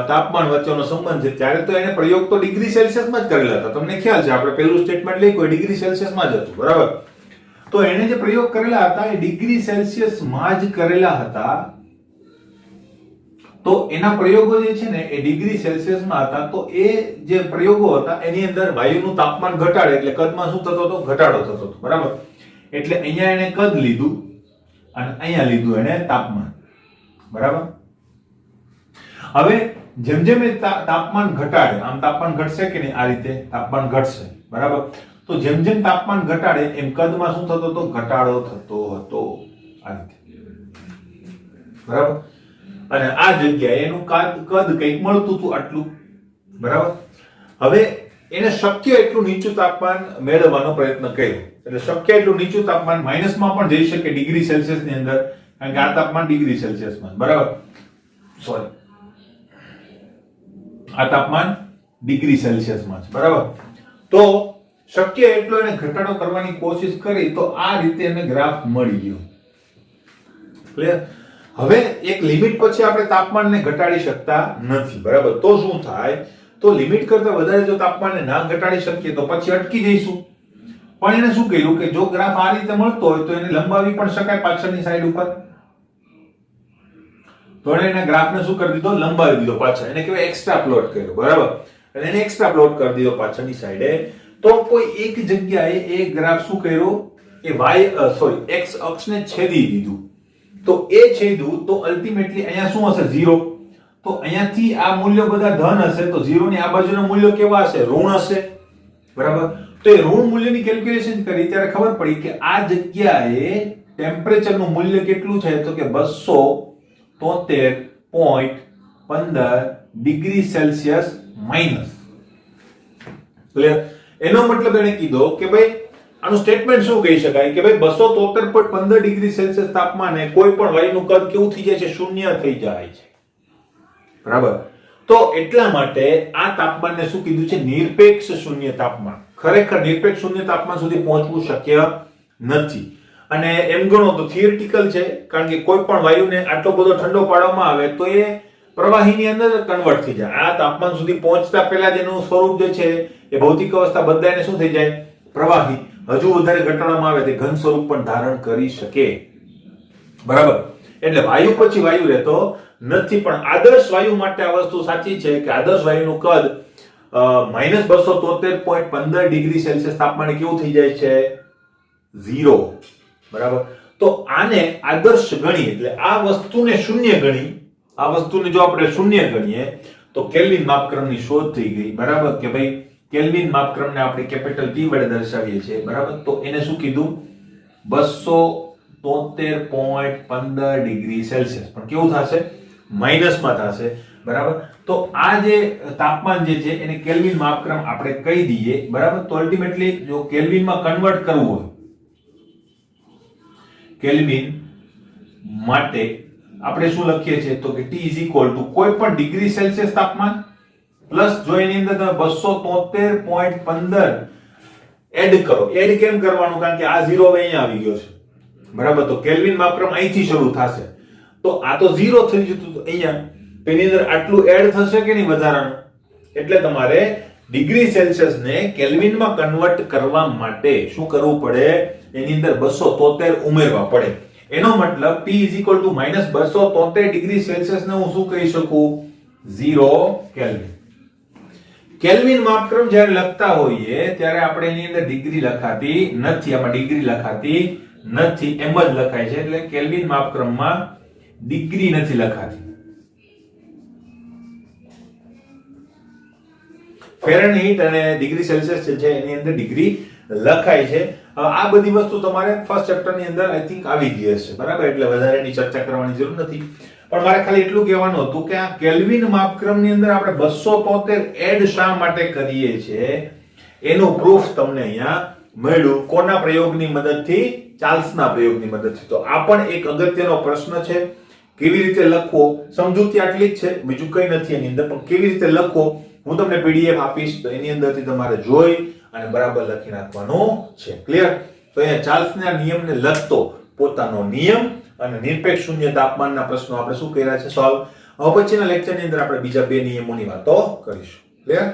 [SPEAKER 1] તાપમાન વચ્ચેનો સંબંધ છે. ત્યારે તો એને પ્રયોગ તો ડિગ્રી સેલ્સિયસમાં જ કરેલા હતા. તમને ખ્યાલ છે, આપણે પહેલું સ્ટેટમેન્ટ લઈ કોઈ ડિગ્રી સેલ્સિયસમાં જ હતું. બરાબર. તો એને જે પ્રયોગ કરેલા હતા એ ડિગ્રી સેલ્સિયસમાં જ કરેલા હતા. તો એના પ્રયોગો જે છે ને એ ડિગ્રી સેલ્સિયસમાં હતા. તો એ જે પ્રયોગો હતા એની અંદર વાયુનું તાપમાન ઘટાડે એટલે કદમાં શું થતો હતો? ઘટાડો થતો હતો. બરાબર. એટલે અહીંયા એને કદ લીધું અને અહીંયા લીધું એને તાપમાન. બરાબર. હવે જેમ જેમ એ તાપમાન ઘટાડે, આમ તાપમાન ઘટશે કે નહીં? આ રીતે તાપમાન ઘટશે. બરાબર. તો જેમ જેમ તાપમાન ઘટાડે એમ કદમાં શું થતો હતો? ઘટાડો થતો હતો. આ રીતે. બરાબર. અને આ જગ્યાએ એનું કદ કંઈક મળતું હતું આટલું. બરાબર. હવે એને શક્ય એટલું નીચું તાપમાન મેળવવાનો પ્રયત્ન કર્યો. એટલે શક્ય એટલું નીચું તાપમાન માઈનસમાં પણ જઈ શકે ડિગ્રી સેલ્સિયસ ની અંદર, કારણ કે આ તાપમાન ડિગ્રી સેલ્સિયસમાં. બરાબર. સોરી, આ તાપમાન ડિગ્રી સેલ્સિયસમાં છે. બરાબર. તો શક્ય એટલો એને ઘટાડો કરવાની કોશિશ કરી તો આ રીતે એને ગ્રાફ મળી ગયો. ક્લિયર? હવે એક લિમિટ પછી આપણે તાપમાનને ઘટાડી શકતા નથી. બરાબર. તો શું થાય? તો લિમિટ કરતા વધારે જો તાપમાનને ના ઘટાડી શકીએ તો પછી અટકી જઈશું. પણ એને શું કર્યું કે જો ગ્રાફ આ રીતે મળતો હોય તો એને લંબાવી પણ શકાય પાછળની સાઈડ ઉપર. તો એને ગ્રાફને શું કરી દીધો? લંબાવી દીધો પાછળ. એને કહેવાય એક્સ્ટ્રા પ્લોટ કર્યો. બરાબર. અને એને એક્સ્ટ્રા પ્લોટ કરી દીધો પાછળની સાઈડે. તો કોઈ એક જગ્યાએ એ ગ્રાફ શું કર્યો? એ x અક્ષને છેદી દીધું. તો એ છેદ્યું તો અલ્ટિમેટલી અહીંયા શું હશે? 0. તો અહીંયાથી આ મૂલ્યો બધા ધન હશે તો 0 ની આ બાજુના મૂલ્યો કેવા હશે? ઋણ હશે. બરાબર. તો એ ઋણ મૂલ્યની કેલ્ક્યુલેશન કરી ત્યારે ખબર પડી કે આ જગ્યાએ ટેમ્પરેચરનું મૂલ્ય કેટલું છે? તો કે 273.15 ડિગ્રી સેલ્સિયસ માઈનસ. ક્લિયર? એનો મતલબ એને કીધો કે ભાઈ આનું સ્ટેટમેન્ટ શું કહી શકાય કે ભાઈ 273.15 ડિગ્રી સેલ્સિયસ તાપમાને કોઈ પણ વાયુનું કદ કેવું થઈ જાય છે? શૂન્ય થઈ જાય છે. બરાબર. તો એટલા માટે આ તાપમાનને શું કીધું છે? નિરપેક્ષ શૂન્ય તાપમાન. ખરેખર નિરપેક્ષ શૂન્ય તાપમાન સુધી પહોંચવું શક્ય નથી. અને એમ ગણો તો થિયરિટિકલ છે, કારણ કે કોઈ પણ વાયુને આટલો બધો ઠંડો પાડવામાં આવે તો એ પ્રવાહીની અંદર કન્વર્ટ થઈ જાય. આ તાપમાન સુધી પહોંચતા પહેલા જ એનું સ્વરૂપ જે છે એ ભૌતિક અવસ્થા બદલાઈને શું થઈ જાય? પ્રવાહી. હજુ વધારે ઘટાડવામાં આવે તે ઘન સ્વરૂપ પણ ધારણ કરી શકે. બરાબર? એટલે વાયુ પછી વાયુ રહેતો નથી. પણ આદર્શ વાયુ માટે આ વસ્તુ સાચી છે કે આદર્શ વાયુનું કદ -273.15 ડિગ્રી સેલ્સિયસ તાપમાને કેવું થઈ જાય છે? 0. બરાબર? તો આને આદર્શ ગણી, એટલે આ વસ્તુને શૂન્ય ગણી, આ વસ્તુને જો આપણે શૂન્ય ગણીએ તો કેલ્વિન માપક્રમની શોધ થઈ ગઈ. બરાબર? કે ભાઈ કેલ્વિન માપક્રમને આપણે કેપિટલ T વડે દર્શાવીએ છીએ. બરાબર? તો એને શું કીધું? 273.15 ડિગ્રી સેલ્સિયસ. પણ કેવું થશે? માઇનસમાં થશે. બરાબર? તો આ જે તાપમાન જે છે એને કેલ્વિન માપક્રમ આપણે કહી દઈએ. બરાબર? તો અલ્ટિમેટલી જો કેલ્વિનમાં કન્વર્ટ કરવું હોય, કેલ્વિન માટે આપણે શું લખીએ છીએ તો કે T કોઈ પણ ડિગ્રી સેલ્સિયસ તાપમાન પ્લસ જો એની અંદર તમે 273.15 એડ કરો. એડ કેમ કરવાનું? કારણ કે આ 0 હવે અહીંયા આવી ગયો છે. બરાબર? તો કેલ્વિન માપક્રમ અહીંથી શરૂ થશે. તો આ તો 0 થઈ જતું તો અહીંયા એની અંદર આટલું એડ થશે કે નહીં વધારાનું? એટલે તમારે ડિગ્રી સેલ્સિયસ ને કેલ્વિનમાં કન્વર્ટ કરવા માટે શું કરવું પડે? એની અંદર 273 ઉમેરવા પડે. એનો મતલબ T -273 ડિગ્રી સેલ્સિયસ ને હું શું કહી શકું? 0 કેલ્વિન. કેલ્વિન માપક્રમ જ્યારે લખતા હોઈએ ત્યારે આપણે એની અંદર ડિગ્રી લખાતી નથી. આમાં ડિગ્રી લખાતી નથી, એમ જ લખાય છે. એટલે કેલ્વિન માપક્રમમાં ડિગ્રી નથી લખાતી. ફેરનહીટ અને ડિગ્રી સેલ્સિયસ છે એની અંદર ડિગ્રી લખાય છે. આ બધી વસ્તુ તમારે ફર્સ્ટ ચેપ્ટર ની અંદર આઈ થિંક આવી ગઈ હશે. બરાબર? એટલે વધારે એની ચર્ચા કરવાની જરૂર નથી. પણ મારે ખાલી એટલું કહેવાનું હતું કે આ કેલ્વિન માપક્રમની અંદર આપણે 273 એડ શા માટે કરીએ છીએ એનું પ્રૂફ તમને અહીંયા મળ્યું. કોના પ્રયોગની મદદથી? ચાર્લ્સના પ્રયોગની મદદથી. તો આ પણ એક અગત્યનો પ્રશ્ન છે. કેવી રીતે લખવો? સમજૂતી આટલી જ છે, બીજું કંઈ નથી એની અંદર. પણ કેવી રીતે લખવો હું તમને પીડીએફ આપીશ, તો એની અંદરથી તમારે જોઈ અને બરાબર લખી નાખવાનું છે. ક્લિયર? તો અહીંયા ચાર્લ્સના નિયમને લખતો પોતાનો નિયમ અને નિરપેક્ષ શૂન્ય તાપમાનના પ્રશ્નો આપણે શું કર્યા છે સોલ્વ. હવે પછીના લેક્ચરની અંદર આપણે બીજા બે નિયમોની વાતો કરીશું. ક્લિયર?